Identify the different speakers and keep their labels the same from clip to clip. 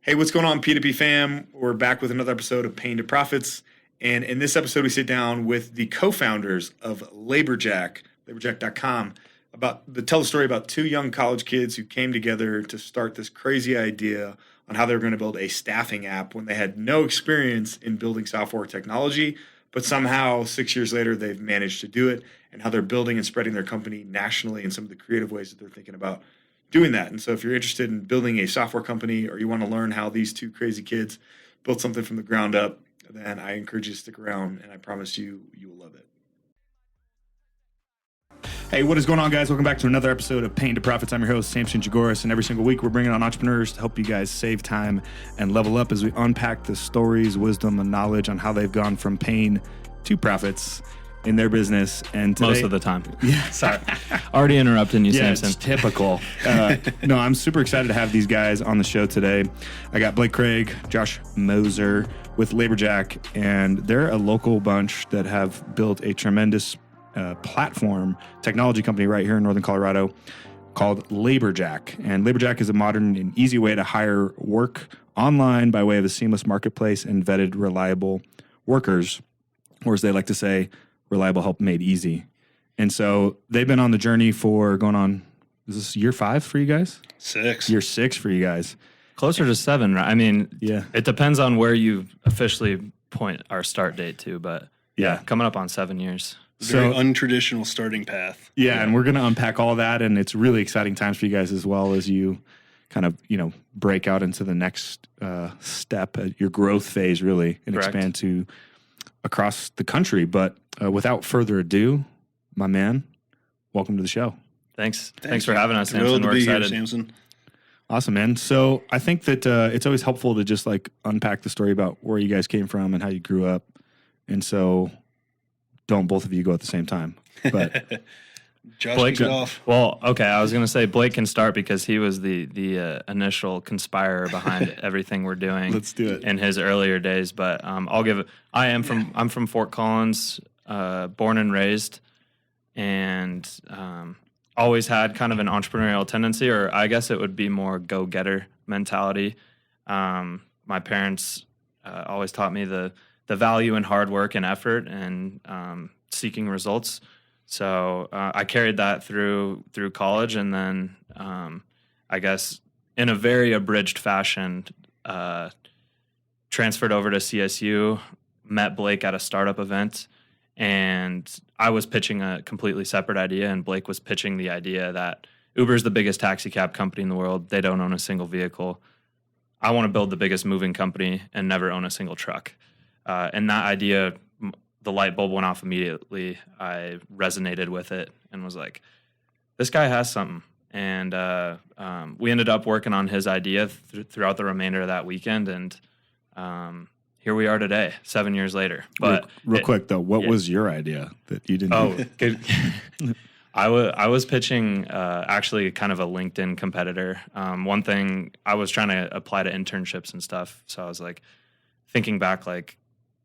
Speaker 1: Hey, what's going on, P2P fam? We're back with another episode of Pain to Profits. And in this episode, we sit down with the co-founders of Laborjack, Laborjack.com, tell the story about two young college kids who came together to start this crazy idea on how they were going to build a staffing app when they had no experience in building software technology, but somehow 6 years later, they've managed to do it, and how they're building and spreading their company nationally and some of the creative ways that they're thinking about doing that. And so if you're interested in building a software company or you want to learn how these two crazy kids built something from the ground up, then I encourage you to stick around, and I promise you will love it. Hey, what is going on, guys? Welcome back to another episode of Pain to Profits. I'm your host, Samson Jagoras, and every single week we're bringing on entrepreneurs to help you guys save time and level up as we unpack the stories, wisdom, and knowledge on how they've gone from pain to profits in their business. And today,
Speaker 2: most of the time.
Speaker 1: Yeah.
Speaker 2: Sorry. Already interrupting you, Samson.
Speaker 1: It's typical. No, I'm super excited to have these guys on the show today. I got Blake Craig, Josh Moser with Laborjack, and they're a local bunch that have built a tremendous platform technology company right here in Northern Colorado called Laborjack. And Laborjack is a modern and easy way to hire work online by way of a seamless marketplace and vetted, reliable workers, or as they like to say, reliable help made easy. And so they've been on the journey for going on, is this year 5 for you guys?
Speaker 3: 6.
Speaker 1: Year 6 for you guys.
Speaker 2: Closer to 7, right? I mean,
Speaker 1: yeah,
Speaker 2: it depends on where you officially point our start date to, but yeah, coming up on 7 years.
Speaker 3: Very untraditional starting path.
Speaker 1: Yeah, and we're going to unpack all that, and it's really exciting times for you guys as well as you kind of, break out into the next step, your growth phase really, and
Speaker 2: Correct.
Speaker 1: expand to across the country. But without further ado, my man, welcome to the show.
Speaker 2: Thanks for having us,
Speaker 3: Thrilled
Speaker 2: Samson.
Speaker 3: to
Speaker 2: We're
Speaker 3: be
Speaker 2: excited.
Speaker 3: here, Samson.
Speaker 1: Awesome, man. So I think that it's always helpful to just unpack the story about where you guys came from and how you grew up. And so don't both of you go at the same time. But
Speaker 3: Josh,
Speaker 2: Blake,
Speaker 3: kick it off.
Speaker 2: well, okay, I was going to say Blake can start because he was the initial conspirer behind everything we're doing.
Speaker 1: Let's do it.
Speaker 2: In his earlier days, but I'll give it. I'm from Fort Collins, born and raised, and always had kind of an entrepreneurial tendency, or I guess it would be more go-getter mentality. My parents always taught me the value in hard work and effort and seeking results. So I carried that through college, and then I guess in a very abridged fashion, transferred over to CSU, met Blake at a startup event, and I was pitching a completely separate idea, and Blake was pitching the idea that Uber is the biggest taxi cab company in the world. They don't own a single vehicle. I want to build the biggest moving company and never own a single truck. And that idea, the light bulb went off immediately. I resonated with it and was like, this guy has something. And we ended up working on his idea throughout the remainder of that weekend. And here we are today, 7 years later. But
Speaker 1: real quick, though, what was your idea that you didn't do?
Speaker 2: Good. I was pitching actually kind of a LinkedIn competitor. One thing, I was trying to apply to internships and stuff. So I was thinking back,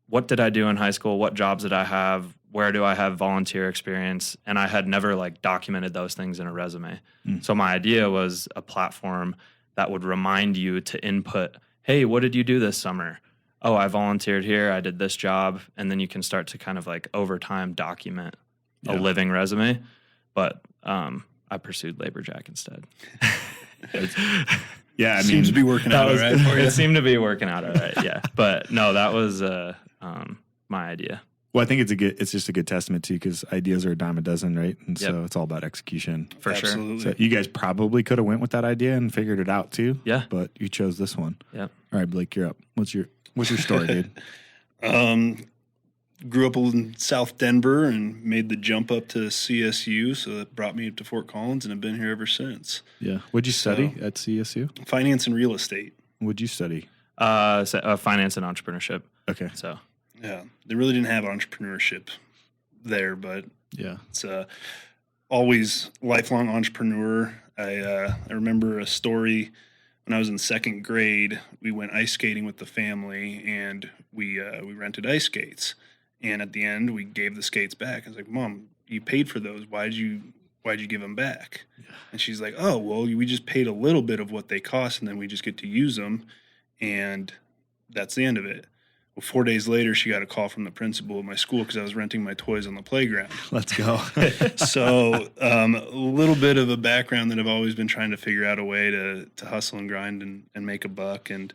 Speaker 2: what did I do in high school? What jobs did I have? Where do I have volunteer experience? And I had never documented those things in a resume. So my idea was a platform that would remind you to input, hey, what did you do this summer? Oh, I volunteered here. I did this job. And then you can start to kind of over time document a living resume. But I pursued Laborjack instead.
Speaker 1: Yeah, I mean,
Speaker 3: seems to be working out all right for you.
Speaker 2: It seemed to be working out all right, yeah. But no, that was my idea.
Speaker 1: Well, I think it's just a good testament to you because ideas are a dime a dozen, right? And so it's all about execution.
Speaker 2: For
Speaker 3: Absolutely.
Speaker 2: sure.
Speaker 1: So you guys probably could have went with that idea and figured it out too.
Speaker 2: Yeah.
Speaker 1: But you chose this one.
Speaker 2: Yeah.
Speaker 1: All right, Blake, you're up. What's your story, dude?
Speaker 3: Grew up in South Denver and made the jump up to CSU, so that brought me up to Fort Collins, and I've been here ever since.
Speaker 1: Yeah. What'd you study at CSU?
Speaker 3: Finance and real estate.
Speaker 1: What'd you study?
Speaker 2: Finance and entrepreneurship.
Speaker 1: Okay.
Speaker 2: So
Speaker 3: Yeah, they really didn't have entrepreneurship there, but
Speaker 1: Yeah.
Speaker 3: it's always lifelong entrepreneur. I remember a story when I was in second grade. We went ice skating with the family, and we rented ice skates. And at the end, we gave the skates back. I was like, "Mom, you paid for those. Why'd you give them back?" And she's like, "Oh, well, we just paid a little bit of what they cost, and then we just get to use them." and that's the end of it. Well, 4 days later, she got a call from the principal of my school because I was renting my toys on the playground.
Speaker 1: Let's go.
Speaker 3: So a little bit of a background that I've always been trying to figure out a way to hustle and grind and make a buck. And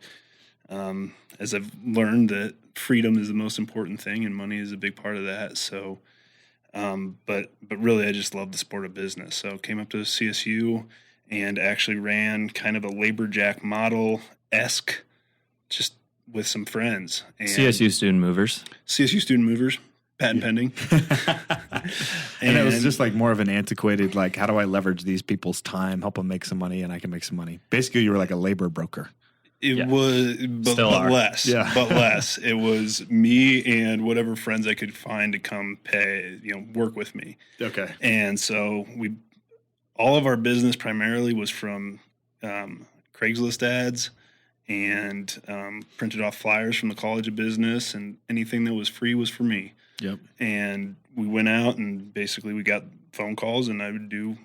Speaker 3: as I've learned that freedom is the most important thing and money is a big part of that. So, but really I just love the sport of business. So came up to CSU and actually ran kind of a Laborjack model-esque, just with some friends. And
Speaker 2: CSU student movers.
Speaker 3: CSU student movers, patent pending.
Speaker 1: And it was just like more of an antiquated, like, how do I leverage these people's time, help them make some money, and I can make some money. Basically, you were like a labor broker.
Speaker 3: It was, but less.
Speaker 1: Yeah.
Speaker 3: But less. It was me and whatever friends I could find to come work with me.
Speaker 1: Okay.
Speaker 3: And so all of our business primarily was from Craigslist ads and printed off flyers from the College of Business, and anything that was free was for me.
Speaker 1: Yep.
Speaker 3: And we went out and basically we got phone calls, and I would do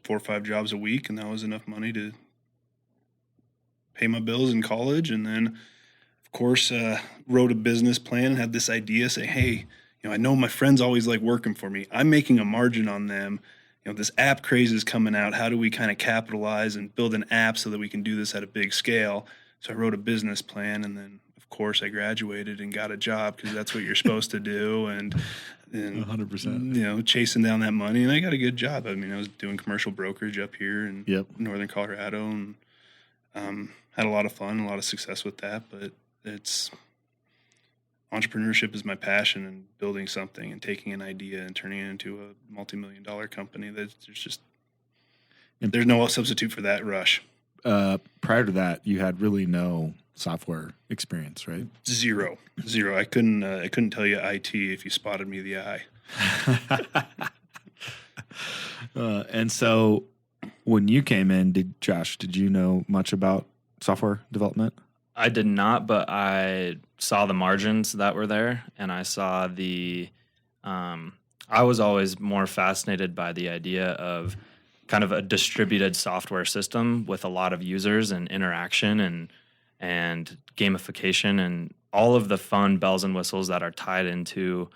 Speaker 3: 4 or 5 jobs a week, and that was enough money to pay my bills in college. And then, of course, wrote a business plan and had this idea, say, hey, I know my friends always like working for me. I'm making a margin on them. This app craze is coming out. How do we kind of capitalize and build an app so that we can do this at a big scale? So I wrote a business plan, and then, of course, I graduated and got a job because that's what you're supposed to do. And
Speaker 1: 100%.
Speaker 3: Chasing down that money, and I got a good job. I mean, I was doing commercial brokerage up here in Northern Colorado, and had a lot of fun, a lot of success with that. But entrepreneurship is my passion, and building something and taking an idea and turning it into a multi-million-dollar company. There's no substitute for that rush.
Speaker 1: Prior to that, you had really no software experience, right?
Speaker 3: Zero. I couldn't tell you IT if you spotted me the eye.
Speaker 1: And so when you came in, did you know much about software development?
Speaker 2: I did not, but I saw the margins that were there, and I saw I was always more fascinated by the idea of kind of a distributed software system with a lot of users and interaction and gamification and all of the fun bells and whistles that are tied into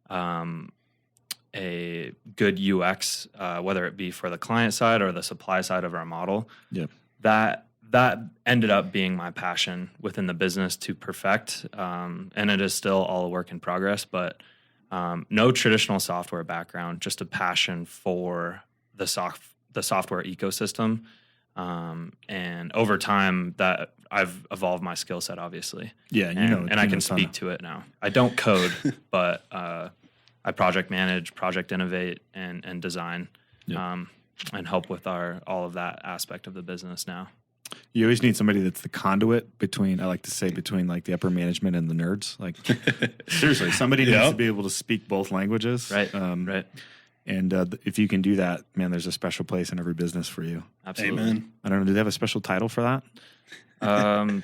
Speaker 2: a good UX, whether it be for the client side or the supply side of our model.
Speaker 1: Yep.
Speaker 2: That ended up being my passion within the business to perfect, and it is still all a work in progress, but no traditional software background, just a passion for the software ecosystem. And over time that I've evolved my skill set, obviously.
Speaker 1: Yeah.
Speaker 2: And I can speak to it now. I don't code, but I project manage, project innovate, and design, and help with all of that aspect of the business now.
Speaker 1: You always need somebody that's the conduit between like the upper management and the nerds. Like, seriously, somebody needs to be able to speak both languages.
Speaker 2: Right. Right.
Speaker 1: And if you can do that, man, there's a special place in every business for you.
Speaker 2: Absolutely.
Speaker 3: Amen.
Speaker 1: I don't know. Do they have a special title for that?
Speaker 2: I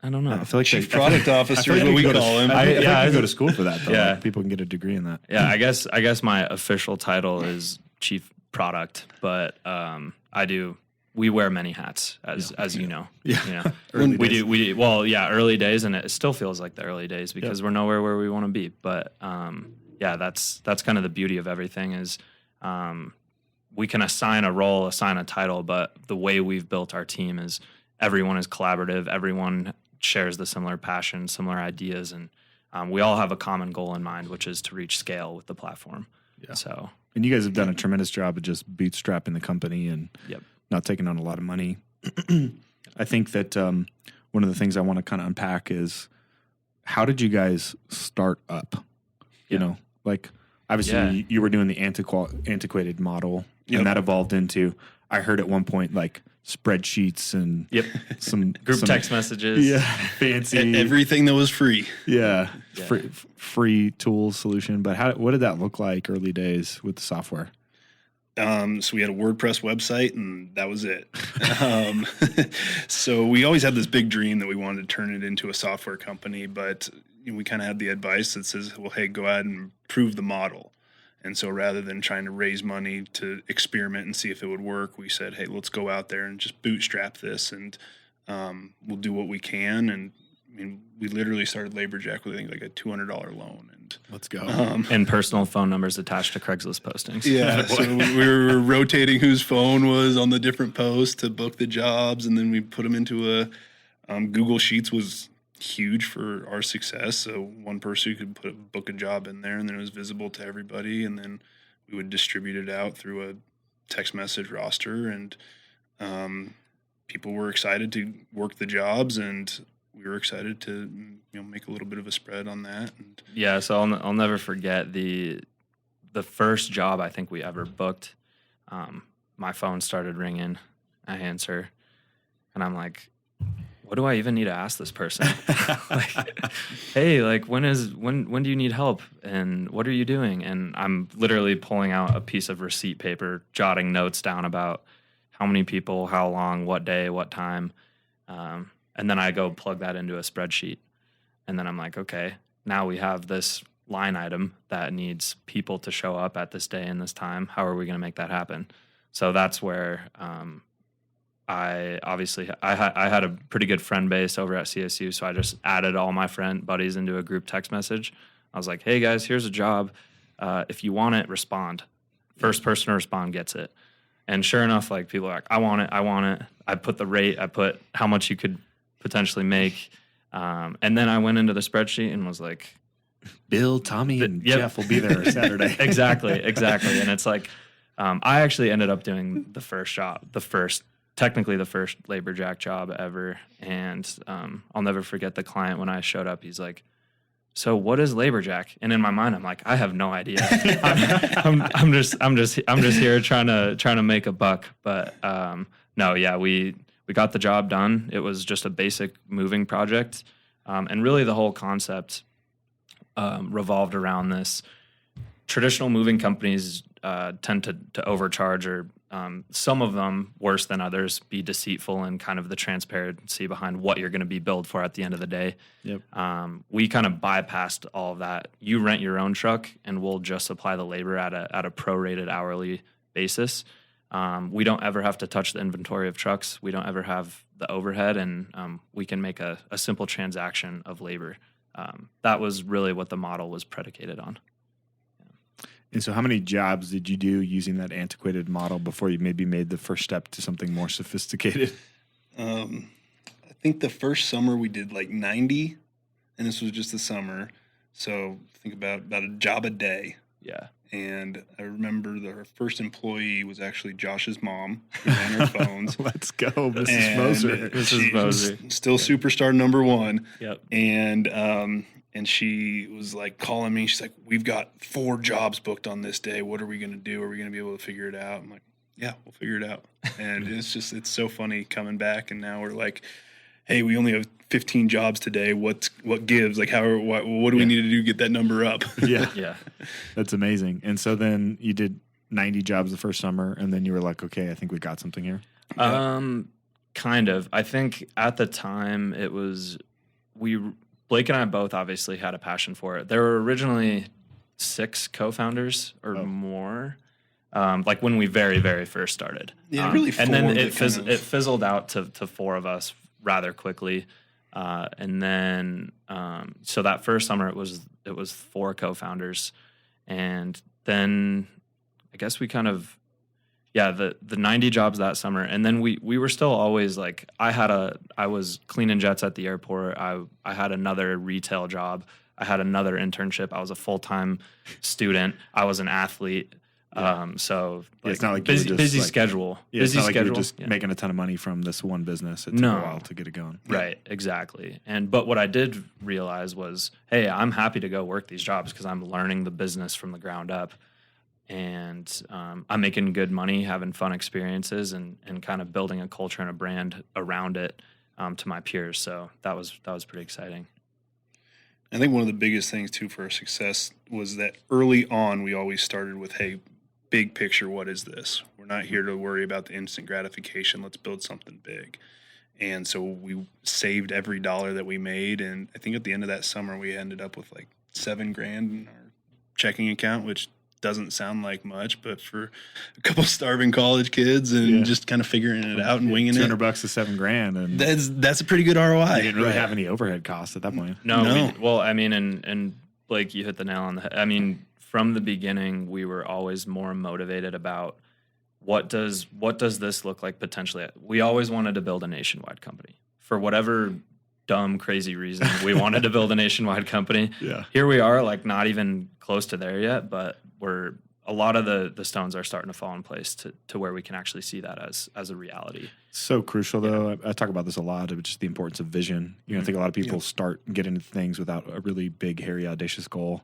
Speaker 2: don't know.
Speaker 1: I feel like
Speaker 3: Chief Product Officer is what we call him.
Speaker 1: I go to school for that, though.
Speaker 2: Yeah.
Speaker 1: Like, people can get a degree in that.
Speaker 2: Yeah, I guess my official title is Chief Product, but we wear many hats, as you know.
Speaker 1: Yeah.
Speaker 2: Early days, and it still feels like the early days because we're nowhere where we want to be. But that's kind of the beauty of everything is we can assign a role, assign a title, but the way we've built our team is everyone is collaborative, everyone shares the similar passion, similar ideas, and we all have a common goal in mind, which is to reach scale with the platform.
Speaker 1: Yeah.
Speaker 2: So,
Speaker 1: and you guys have done a tremendous job of just bootstrapping the company and not taking on a lot of money. I think that one of the things I want to kind of unpack is how did you guys start up? You know, like obviously you were doing the antiquated model, and that evolved into, I heard at one point, like spreadsheets and some
Speaker 2: group text messages.
Speaker 1: Yeah, fancy.
Speaker 3: Everything that was free.
Speaker 1: Yeah. Free tools solution. But what did that look like early days with the software?
Speaker 3: So we had a WordPress website, and that was it. So we always had this big dream that we wanted to turn it into a software company, but we kind of had the advice that says, well, hey, go ahead and prove the model. And so rather than trying to raise money to experiment and see if it would work, we said, hey, let's go out there and just bootstrap this. And we'll do what we can. And I mean, we literally started Laborjack with, I think, like a $200 loan. And
Speaker 1: let's go.
Speaker 2: And personal phone numbers attached to Craigslist postings.
Speaker 3: Yeah, so we were rotating whose phone was on the different posts to book the jobs, and then we put them into a Google Sheets was huge for our success. So one person could book a job in there, and then it was visible to everybody, and then we would distribute it out through a text message roster, and people were excited to work the jobs, and we were excited to make a little bit of a spread on that. And
Speaker 2: yeah, so I'll never forget the first job I think we ever booked. My phone started ringing. I answer, and I'm like, what do I even need to ask this person? Like, hey, like when do you need help, and what are you doing? And I'm literally pulling out a piece of receipt paper, jotting notes down about how many people, how long, what day, what time. And then I go plug that into a spreadsheet. And then I'm like, okay, now we have this line item that needs people to show up at this day and this time. How are we going to make that happen? So that's where I had a pretty good friend base over at CSU. So I just added all my buddies into a group text message. I was like, hey guys, here's a job. If you want it, respond. First person to respond gets it. And sure enough, like people are like, I want it. I put the rate, I put how much you could potentially make. And then I went into the spreadsheet and was like,
Speaker 1: Bill, Tommy, and Jeff will be there Saturday.
Speaker 2: Exactly. And it's like, I actually ended up doing the first technically the first Laborjack job ever. And I'll never forget the client when I showed up. He's like, so what is Laborjack? And in my mind, I'm like, I have no idea. I'm just here trying to make a buck. But no, yeah, we got the job done. It was just a basic moving project. And really the whole concept revolved around this. Traditional moving companies tend to overcharge, or some of them, worse than others, be deceitful in kind of the transparency behind what you're going to be billed for at the end of the day.
Speaker 1: Yep.
Speaker 2: We kind of bypassed all of that. You rent your own truck, and we'll just supply the labor at a prorated hourly basis. We don't ever have to touch the inventory of trucks. We don't ever have the overhead, and we can make a simple transaction of labor. That was really what the model was predicated on.
Speaker 1: And so how many jobs did you do using that antiquated model before you maybe made the first step to something more sophisticated?
Speaker 3: I think the first summer we did like 90, and this was just the summer. So think about a job a day.
Speaker 2: Yeah.
Speaker 3: And I remember our first employee was actually Josh's mom, who ran our phones.
Speaker 1: Let's go, Mrs. Moser.
Speaker 2: Mrs. Moser.
Speaker 3: Still superstar number one.
Speaker 2: Yep.
Speaker 3: And she was like calling me. She's like, we've got 4 jobs booked on this day. What are we going to do? Are we going to be able to figure it out? I'm like, yeah, we'll figure it out. And it's so funny coming back. And now we're like, hey, we only have 15 jobs today. What gives? Like, what do we need to do to get that number up?
Speaker 1: Yeah.
Speaker 2: Yeah.
Speaker 1: That's amazing. And so then you did 90 jobs the first summer, and then you were like, okay, I think we got something here.
Speaker 2: Kind of. I think at the time it was, Blake and I both obviously had a passion for it. There were originally 6 co-founders or more, like when we very, very first started.
Speaker 3: Yeah, really.
Speaker 2: And then it fizzled out to 4 of us rather quickly. And then so that first summer it was 4 co-founders, and then I guess we kind of. Yeah, the 90 jobs that summer, and then we were still always like, I was cleaning jets at the airport. I had another retail job. I had another internship. I was a full-time student. I was an athlete. So like,
Speaker 1: it's not like
Speaker 2: busy schedule.
Speaker 1: Yeah,
Speaker 2: busy
Speaker 1: it's not like
Speaker 2: schedule.
Speaker 1: you were just making a ton of money from this one business. It took a while to get it going.
Speaker 2: Right, exactly. But what I did realize was, hey, I'm happy to go work these jobs because I'm learning the business from the ground up. And I'm making good money, having fun experiences, and kind of building a culture and a brand around it to my peers. So that was pretty exciting.
Speaker 3: I think one of the biggest things too for our success was that early on we always started with, hey, big picture, what is this? We're not here to worry about the instant gratification. Let's build something big. And so we saved every dollar that we made, and I think at the end of that summer we ended up with like $7,000 in our checking account, which doesn't sound like much, but for a couple starving college kids and just kind of figuring it out and winging it,
Speaker 1: $200 to $7,000, and
Speaker 3: that's a pretty good ROI.
Speaker 1: you didn't really have any overhead costs at that point.
Speaker 2: No. Well, I mean, and Blake, you hit the nail on the head. I mean, from the beginning, we were always more motivated about what does this look like potentially. We always wanted to build a nationwide company for whatever dumb, crazy reason. We wanted to build a nationwide company.
Speaker 1: Yeah.
Speaker 2: Here we are, like not even close to there yet, but a lot of the stones are starting to fall in place to where we can actually see that as a reality.
Speaker 1: So crucial, though. I talk about this a lot, of just the importance of vision. I think a lot of people start and get into things without a really big, hairy, audacious goal.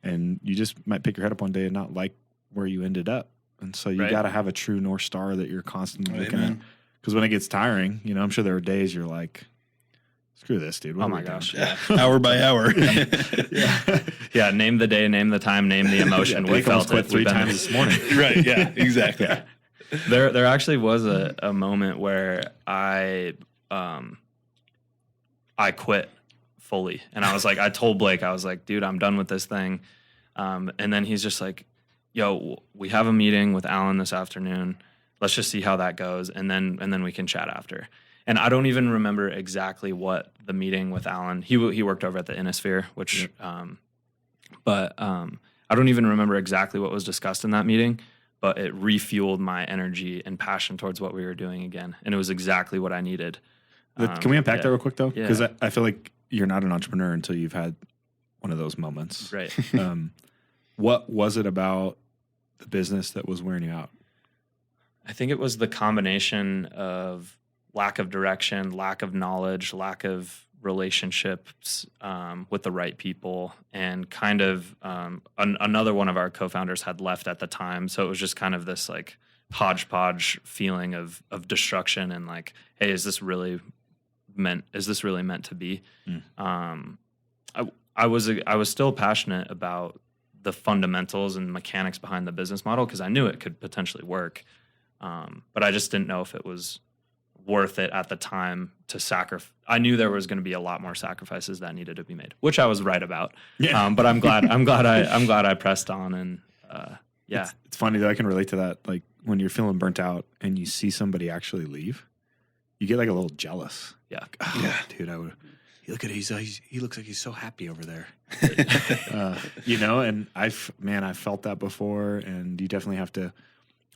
Speaker 1: And you just might pick your head up one day and not like where you ended up. And so you got to have a true North Star that you're constantly looking at. Because when it gets tiring, I'm sure there are days you're like, screw this, dude.
Speaker 2: Oh my gosh.
Speaker 3: Yeah. Hour by hour.
Speaker 2: Yeah. Name the day, name the time, name the emotion. We felt
Speaker 1: quit
Speaker 2: it
Speaker 1: 3 times this morning.
Speaker 3: Right. Yeah, exactly.
Speaker 2: Yeah. There actually was a moment where I quit fully. And I told Blake, I was like, dude, I'm done with this thing. And then he's just like, yo, we have a meeting with Alan this afternoon. Let's just see how that goes. And then we can chat after. And I don't even remember exactly what the meeting with Alan, he worked over at the Innisphere, which, but I don't even remember exactly what was discussed in that meeting, but it refueled my energy and passion towards what we were doing again. And it was exactly what I needed.
Speaker 1: Can we unpack that real quick, though?
Speaker 2: Yeah.
Speaker 1: Because I feel like you're not an entrepreneur until you've had one of those moments.
Speaker 2: Right.
Speaker 1: What was it about the business that was wearing you out?
Speaker 2: I think it was the combination of lack of direction, lack of knowledge, lack of relationships with the right people, and kind of another one of our co-founders had left at the time. So it was just kind of this like hodgepodge feeling of destruction and like, hey, is this really meant to be? I was still passionate about the fundamentals and mechanics behind the business model because I knew it could potentially work. But I just didn't know if it was worth it at the time to sacrifice. I knew there was going to be a lot more sacrifices that needed to be made, which I was right about. Yeah. But I'm glad I pressed on. And
Speaker 1: it's funny though. I can relate to that. Like when you're feeling burnt out and you see somebody actually leave, you get like a little jealous.
Speaker 2: Yeah.
Speaker 1: Like, oh, dude, look at he looks like he's so happy over there. And I felt that before, and you definitely have to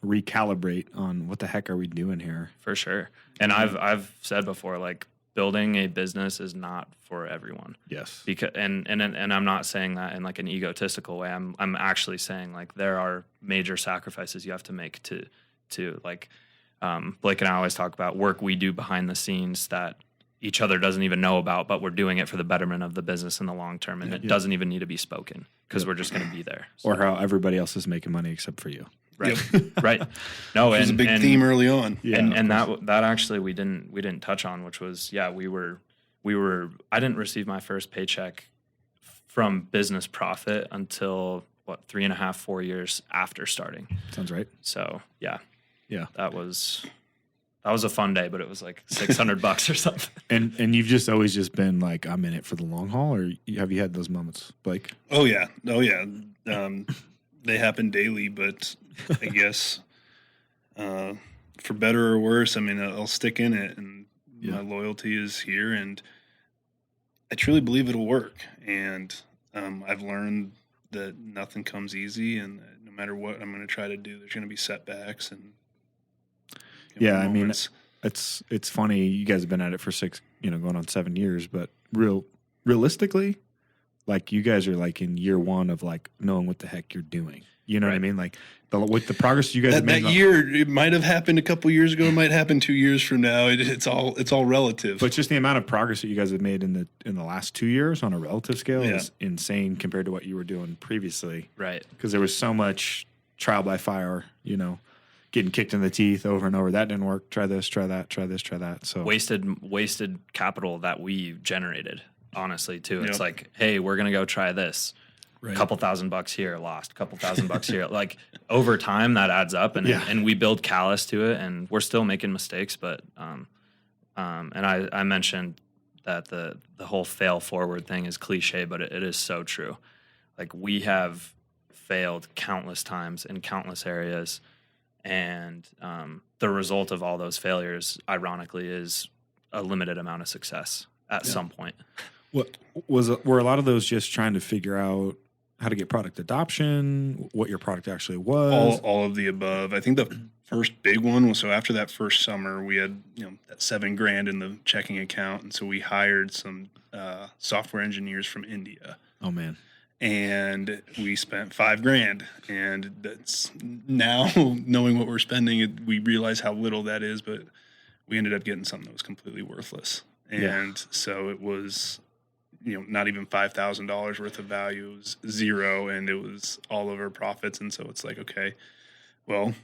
Speaker 1: recalibrate on what the heck are we doing here.
Speaker 2: For sure. And I've said before, like building a business is not for everyone.
Speaker 1: Yes.
Speaker 2: Because and I'm not saying that in like an egotistical way. I'm actually saying like there are major sacrifices you have to make to like Blake and I always talk about work we do behind the scenes that each other doesn't even know about, but we're doing it for the betterment of the business in the long term, and it doesn't even need to be spoken because we're just going to be there. So.
Speaker 1: Or how everybody else is making money except for you.
Speaker 2: Right. Right. No,
Speaker 3: it was a big theme early on.
Speaker 2: Yeah, and that actually we didn't touch on, which was we were I didn't receive my first paycheck from business profit until 3.5, 4 years after starting.
Speaker 1: Sounds right.
Speaker 2: So yeah. That was a fun day, but it was like $600 or something.
Speaker 1: And you've just always just been like, I'm in it for the long haul, or have you had those moments, Blake?
Speaker 3: Oh yeah. They happen daily, but I guess for better or worse, I mean, I'll stick in it, and my loyalty is here, and I truly believe it'll work. And I've learned that nothing comes easy, and no matter what I'm going to try to do, there's going to be setbacks and moments.
Speaker 1: I mean, it's funny. You guys have been at it for 6, going on 7 years, but realistically, like you guys are like in year 1 of like knowing what the heck you're doing. You know what I mean? Like with the progress you guys have made.
Speaker 3: That year, it might have happened a couple years ago. It might happen 2 years from now. It's all relative.
Speaker 1: But just the amount of progress that you guys have made in the last 2 years on a relative scale is insane compared to what you were doing previously.
Speaker 2: Right.
Speaker 1: Because there was so much trial by fire, getting kicked in the teeth over and over. That didn't work. Try this, try that, try this, try that. So
Speaker 2: wasted capital that we generated, honestly, too. It's like, hey, we're going to go try this. Right. Couple $1,000 here, lost. Couple $1,000 here. Like over time, that adds up, and we build callous to it, and we're still making mistakes. But and I mentioned that the whole fail forward thing is cliche, but it is so true. Like we have failed countless times in countless areas. And the result of all those failures, ironically, is a limited amount of success at some point.
Speaker 4: Were a lot of those just trying to figure out how to get product adoption, what your product actually was?
Speaker 3: All of the above. I think the first big one was, so after that first summer, we had, that $7,000 in the checking account. And so we hired some software engineers from India.
Speaker 4: Oh, man.
Speaker 3: And we spent $5,000. And that's now, knowing what we're spending, we realize how little that is, but we ended up getting something that was completely worthless. And so it was, not even $5,000 worth of value. It was zero, and it was all of our profits. And so it's like, okay, well,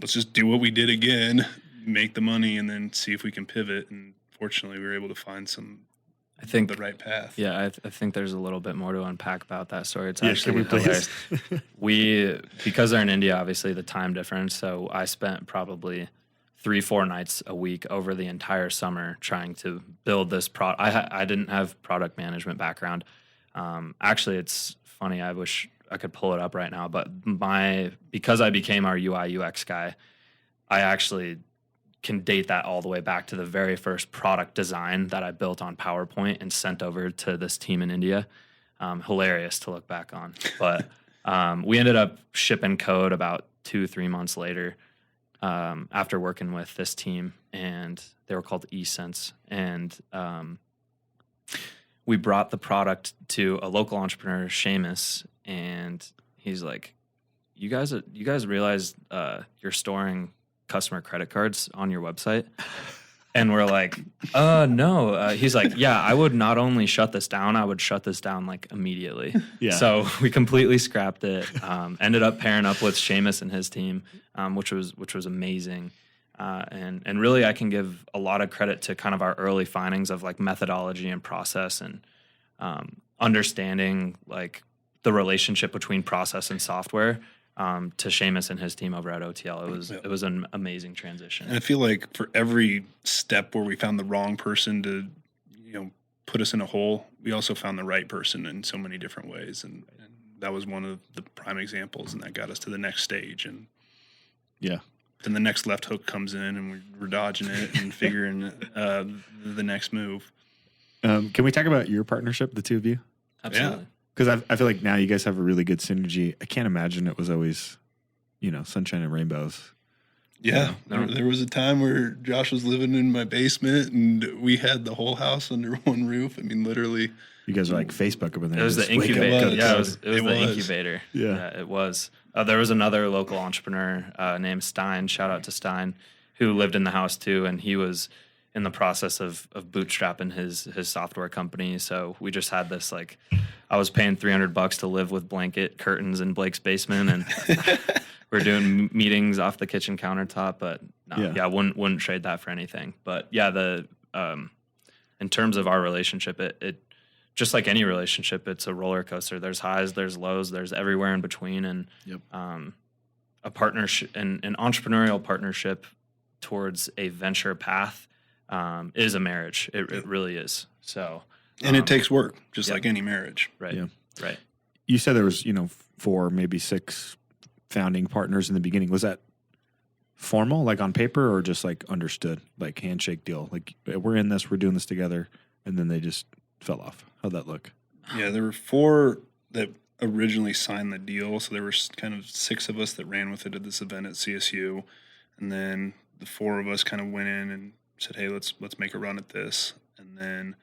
Speaker 3: let's just do what we did again, make the money, and then see if we can pivot. And fortunately, we were able to find the right path.
Speaker 2: Yeah, I think there's a little bit more to unpack about that story. It's
Speaker 4: Yes,
Speaker 2: actually
Speaker 4: can we please?
Speaker 2: hilarious. Because they're in India, obviously the time difference. So I spent probably 3-4 nights a week over the entire summer trying to build this product. I didn't have product management background. Actually, it's funny. I wish I could pull it up right now, but because I became our UI UX guy, I actually can date that all the way back to the very first product design that I built on PowerPoint and sent over to this team in India. Hilarious to look back on. But we ended up shipping code about 2-3 months later after working with this team, and they were called eSense. And we brought the product to a local entrepreneur, Seamus, and he's like, you guys realize you're storing customer credit cards on your website? And we're like, no. He's like, yeah, I would not only shut this down, I would shut this down like immediately.
Speaker 4: Yeah.
Speaker 2: So we completely scrapped it. Ended up pairing up with Seamus and his team, which was amazing. And really, I can give a lot of credit to kind of our early findings of like methodology and process, and understanding like the relationship between process and software. To Seamus and his team over at OTL. It was an amazing transition.
Speaker 3: And I feel like for every step where we found the wrong person to, put us in a hole, we also found the right person in so many different ways. And that was one of the prime examples, and that got us to the next stage. And
Speaker 4: Yeah.
Speaker 3: then the next left hook comes in, and we're dodging it and figuring the next move.
Speaker 4: Can we talk about your partnership, the two of you?
Speaker 2: Absolutely.
Speaker 4: Because I feel like now you guys have a really good synergy. I can't imagine it was always, sunshine and rainbows.
Speaker 3: Yeah,
Speaker 2: No.
Speaker 3: there was a time where Josh was living in my basement, and we had the whole house under one roof. I mean, literally.
Speaker 4: You guys are like Facebook over there.
Speaker 2: It was the
Speaker 4: just wake up,
Speaker 2: incubator.
Speaker 4: go to
Speaker 2: Yeah, it
Speaker 4: code.
Speaker 2: was the incubator.
Speaker 4: Yeah.
Speaker 2: It was. There was another local entrepreneur named Stein. Shout out to Stein, who lived in the house too, and he was in the process of bootstrapping his software company. So we just had this, like, I was paying $300 to live with blanket curtains in Blake's basement, and we're doing meetings off the kitchen countertop. But no, wouldn't trade that for anything. But yeah, in terms of our relationship, it just like any relationship, it's a roller coaster. There's highs, there's lows, there's everywhere in between, and a partnership, an entrepreneurial partnership towards a venture path is a marriage. It really is. So,
Speaker 3: and it takes work, just like any marriage.
Speaker 2: Right.
Speaker 4: Yeah.
Speaker 2: Right.
Speaker 4: You said there was, 4, maybe 6 founding partners in the beginning. Was that formal, like on paper, or just like understood, like handshake deal? Like, we're in this, we're doing this together, and then they just fell off. How'd that look?
Speaker 3: Yeah, there were 4 that originally signed the deal. So there were kind of 6 of us that ran with it at this event at CSU. And then the 4 of us kind of went in and said, hey, let's make a run at this. And then,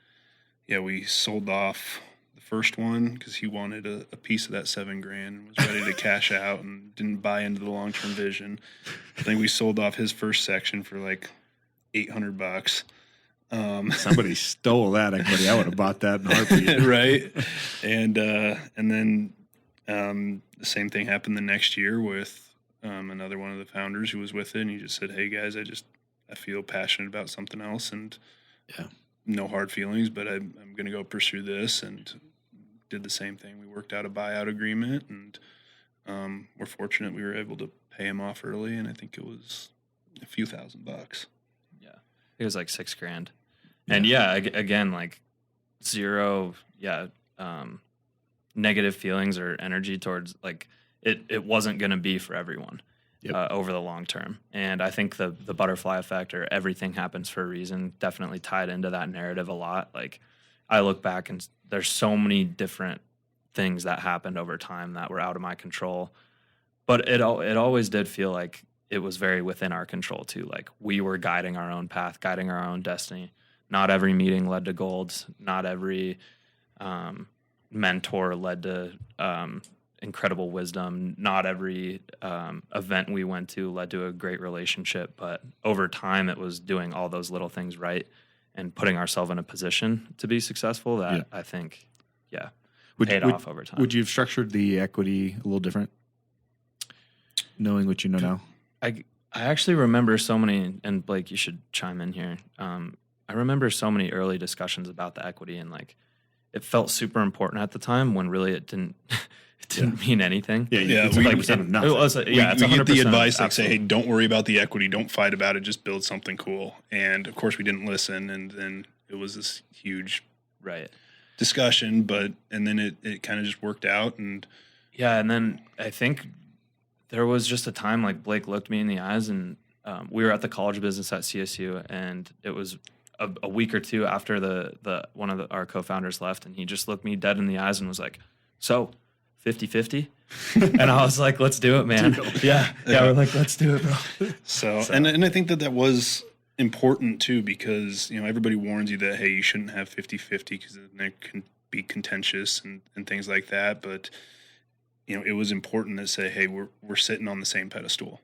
Speaker 3: we sold off the first one because he wanted a piece of that $7,000 and was ready to cash out and didn't buy into the long-term vision. I think we sold off his first section for like $800.
Speaker 4: Somebody stole that equity. I would have bought that in a heartbeat.
Speaker 3: Right. And then the same thing happened the next year with another one of the founders who was with it, and he just said, hey guys, I feel passionate about something else, and no hard feelings, but I'm going to go pursue this, and did the same thing. We worked out a buyout agreement, and we're fortunate we were able to pay him off early, and I think it was a few $1,000.
Speaker 2: Yeah. It was like $6,000. And again, like zero, negative feelings or energy towards like it wasn't going to be for everyone over the long term. And I think the butterfly effect or everything happens for a reason definitely tied into that narrative a lot. Like I look back and there's so many different things that happened over time that were out of my control, but it always did feel like it was very within our control too. Like we were guiding our own path, guiding our own destiny. Not every meeting led to golds. Not every mentor led to incredible wisdom. Not every event we went to led to a great relationship. But over time, it was doing all those little things right and putting ourselves in a position to be successful that I think, paid off over time.
Speaker 4: Would you have structured the equity a little different, knowing what you know now?
Speaker 2: I actually remember so many, and Blake, you should chime in here. I remember so many early discussions about the equity, and like it felt super important at the time when really it didn't mean anything.
Speaker 4: It's
Speaker 3: we
Speaker 4: like it's nothing.
Speaker 3: we get the advice like say, hey, don't worry about the equity, don't fight about it, just build something cool. And of course we didn't listen, and then it was this huge discussion, and then it kind of just worked out. And
Speaker 2: and then I think there was just a time like Blake looked me in the eyes, and we were at the College of Business at CSU, and it was a week or two after the one of our co-founders left, and he just looked me dead in the eyes and was like, so 50-50? And I was like, let's do it, man. We're like, let's do it, bro.
Speaker 3: So. And I think that was important too, because everybody warns you that, hey, you shouldn't have 50-50 because it can be contentious and things like that. But it was important to say, hey, we're sitting on the same pedestal.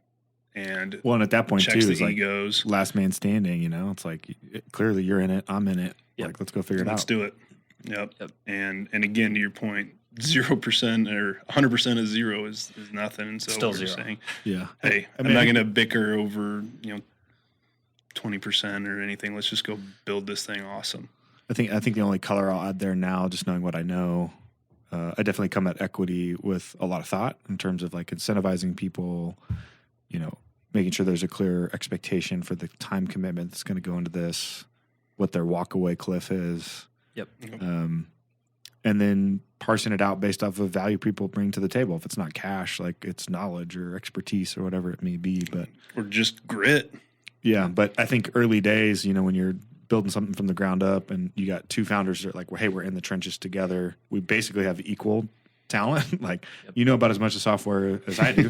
Speaker 3: And
Speaker 4: at that point too, it's like
Speaker 3: egos.
Speaker 4: Last man standing. It's like clearly you're in it, I'm in it. Like let's go figure it out.
Speaker 3: Let's do it. Yep. And again, to your point, 0% or 100% of zero is nothing. And so
Speaker 2: still
Speaker 3: we're
Speaker 2: zero.
Speaker 3: saying,
Speaker 4: hey,
Speaker 3: I'm not going to bicker over 20% or anything. Let's just go build this thing awesome.
Speaker 4: I think the only color I'll add there now, just knowing what I know, I definitely come at equity with a lot of thought in terms of like incentivizing people, making sure there's a clear expectation for the time commitment that's going to go into this, what their walk away cliff is.
Speaker 2: Yep.
Speaker 4: And then parsing it out based off of value people bring to the table. If it's not cash, like it's knowledge or expertise or whatever it may be,
Speaker 3: or just grit.
Speaker 4: Yeah. But I think early days, when you're building something from the ground up and you got two founders that are like, well, hey, we're in the trenches together. We basically have equal talent. Like, you know about as much of software as I do,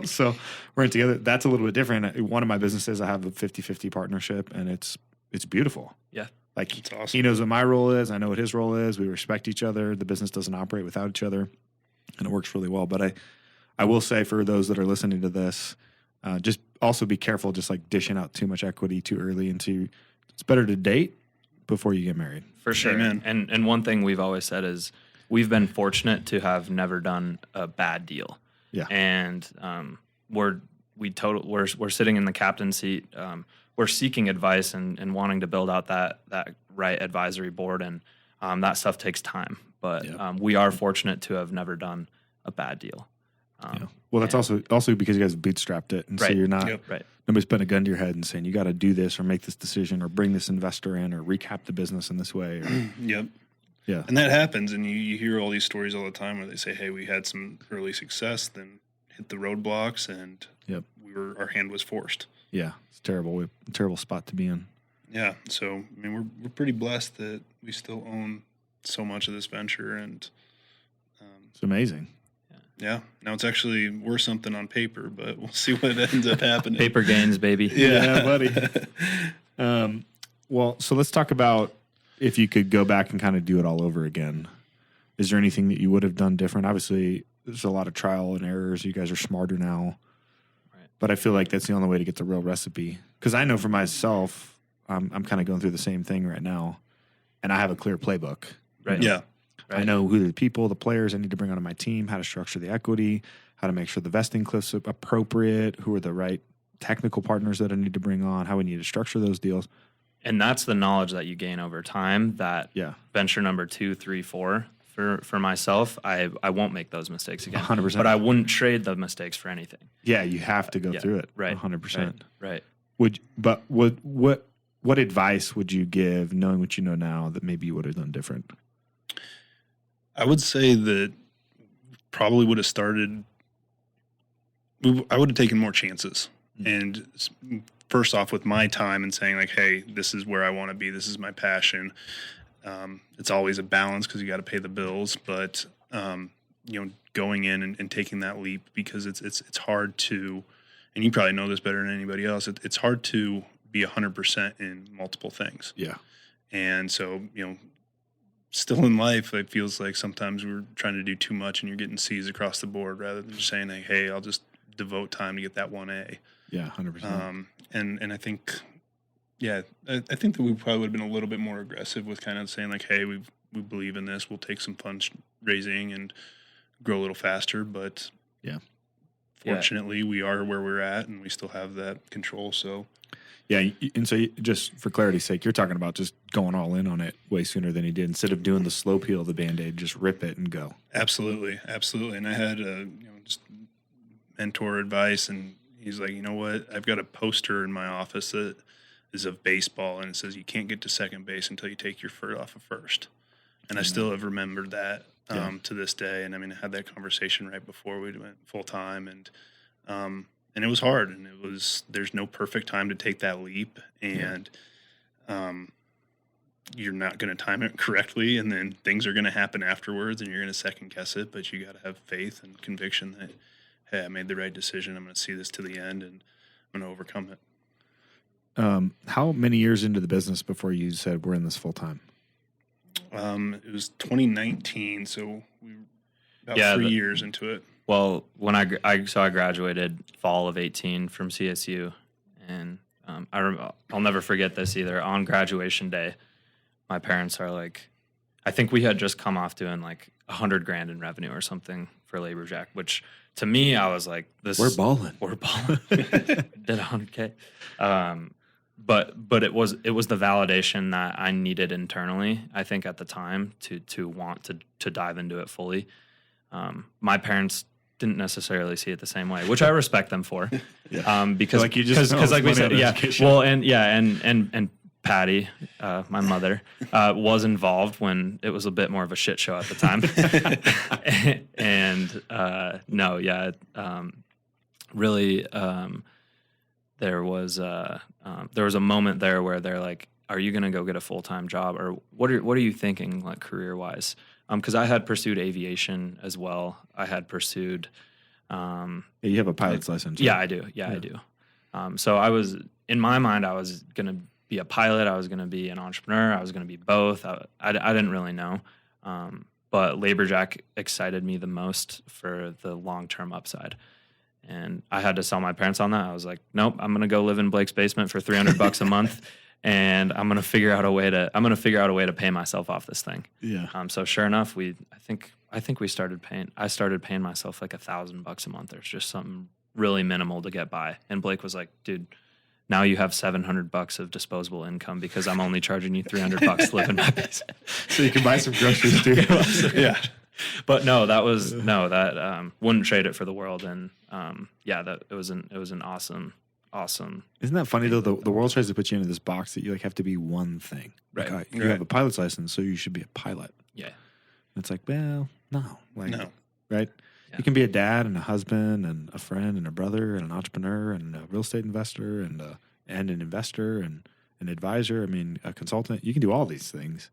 Speaker 4: so we're in together. That's a little bit different. One of my businesses, I have a 50-50 partnership, and it's beautiful.
Speaker 2: Yeah.
Speaker 4: Like,
Speaker 3: that's awesome.
Speaker 4: He knows what my role is. I know what his role is. We respect each other. The business doesn't operate without each other, and it works really well. But I will say for those that are listening to this, just also be careful, just like dishing out too much equity too early it's better to date before you get married.
Speaker 2: For sure.
Speaker 3: Amen.
Speaker 2: And one thing we've always said is we've been fortunate to have never done a bad deal.
Speaker 4: Yeah.
Speaker 2: And we're sitting in the captain's seat. We're seeking advice and wanting to build out that right advisory board, and that stuff takes time. But we are fortunate to have never done a bad deal.
Speaker 4: Well, that's also because you guys bootstrapped it, and so you're not nobody's putting a gun to your head and saying you got to do this or make this decision or bring this investor in or recap the business in this way.
Speaker 3: Yep.
Speaker 4: Yeah.
Speaker 3: And that happens, and you hear all these stories all the time where they say, hey, we had some early success, then hit the roadblocks, and our hand was forced.
Speaker 4: Yeah, it's terrible. Terrible spot to be in.
Speaker 3: Yeah, so I mean, we're pretty blessed that we still own so much of this venture, and
Speaker 4: it's amazing.
Speaker 3: Yeah, now it's actually worth something on paper, but we'll see what ends up happening.
Speaker 2: Paper gains, baby.
Speaker 4: Yeah, buddy. Well, so let's talk about if you could go back and kind of do it all over again. Is there anything that you would have done different? Obviously, there's a lot of trial and errors. You guys are smarter now. Right. But I feel like that's the only way to get the real recipe. Because I know for myself, I'm kind of going through the same thing right now, and I have a clear playbook.
Speaker 2: Right.
Speaker 3: Yeah.
Speaker 4: Right. I know who the people, the players I need to bring onto my team, how to structure the equity, how to make sure the vesting cliff's appropriate, who are the right technical partners that I need to bring on, how we need to structure those deals.
Speaker 2: And that's the knowledge that you gain over time that venture number 2, 3, 4, for myself, I won't make those mistakes again.
Speaker 4: 100%.
Speaker 2: But I wouldn't trade the mistakes for anything.
Speaker 4: Yeah, you have to go through it.
Speaker 2: Right.
Speaker 4: 100%.
Speaker 2: Right.
Speaker 4: What advice would you give, knowing what you know now, that maybe you would have done different?
Speaker 3: I would say that probably would have started. I would have taken more chances. And first off, with my time and saying like, hey, this is where I want to be. This is my passion. It's always a balance because you got to pay the bills, but going in and taking that leap, because it's hard to, and you probably know this better than anybody else. It's hard to be 100% in multiple things.
Speaker 4: Yeah.
Speaker 3: And so, still in life, it feels like sometimes we're trying to do too much and you're getting C's across the board rather than just saying, like, hey, I'll just devote time to get that 1A.
Speaker 4: Yeah, 100%.
Speaker 3: And I think, I think that we probably would have been a little bit more aggressive with kind of saying like, hey, we believe in this. We'll take some fundraising and grow a little faster. But fortunately, we are where we're at and we still have that control. So.
Speaker 4: Yeah, and so just for clarity's sake, you're talking about just going all in on it way sooner than he did. Instead of doing the slow peel of the Band-Aid, just rip it and go.
Speaker 3: Absolutely. And I had just mentor advice, and he's like, you know what? I've got a poster in my office that is of baseball, and it says you can't get to second base until you take your foot off of first. And I still have remembered that to this day. And I mean, I had that conversation right before we went full time, and it was hard, and there's no perfect time to take that leap, and you're not going to time it correctly, and then things are going to happen afterwards, and you're going to second guess it, but you got to have faith and conviction that, hey, I made the right decision. I'm going to see this to the end, and I'm going to overcome it.
Speaker 4: How many years into the business before you said we're in this full time?
Speaker 3: It was 2019, so we were about 3 years into it.
Speaker 2: Well, when I graduated fall of 18 from CSU, and I'll never forget this either. On graduation day, my parents are like, I think we had just come off doing like $100,000 in revenue or something for Laborjack, which to me, I was like,
Speaker 4: we're balling.
Speaker 2: Did $100K. But it was the validation that I needed internally, I think at the time to want to dive into it fully. My parents didn't necessarily see it the same way, which I respect them for. Because
Speaker 4: like you just
Speaker 2: because like we said, and Patty, my mother, was involved when it was a bit more of a shit show at the time. Really, there was a moment there where they're like, "Are you going to go get a full-time job, or what are you thinking, like career-wise?" Because I had pursued aviation as well. I had pursued.
Speaker 4: You have a pilot's license. Right?
Speaker 2: Yeah, I do. I do. So I was, in my mind, I was going to be a pilot. I was going to be an entrepreneur. I was going to be both. I didn't really know. But Laborjack excited me the most for the long-term upside. And I had to sell my parents on that. I was like, nope, I'm going to go live in Blake's basement for $300 a month. And I'm gonna figure out a way to pay myself off this thing.
Speaker 4: Yeah.
Speaker 2: So sure enough, I think I started paying myself like $1,000 a month. There's just something really minimal to get by. And Blake was like, dude, now you have $700 of disposable income because I'm only charging you $300 to live in my basement.
Speaker 4: So you can buy some groceries too.
Speaker 3: Yeah.
Speaker 2: But no, that wouldn't trade it for the world. And it was an awesome.
Speaker 4: Isn't that funny though? The world tries to put you into this box that you like have to be one thing.
Speaker 2: Right.
Speaker 4: Like, you have a pilot's license, so you should be a pilot.
Speaker 2: Yeah.
Speaker 4: And it's like, well, no.
Speaker 3: No.
Speaker 4: Right?
Speaker 2: Yeah.
Speaker 4: You can be a dad and a husband and a friend and a brother and an entrepreneur and a real estate investor and an investor and an advisor. I mean, a consultant. You can do all these things.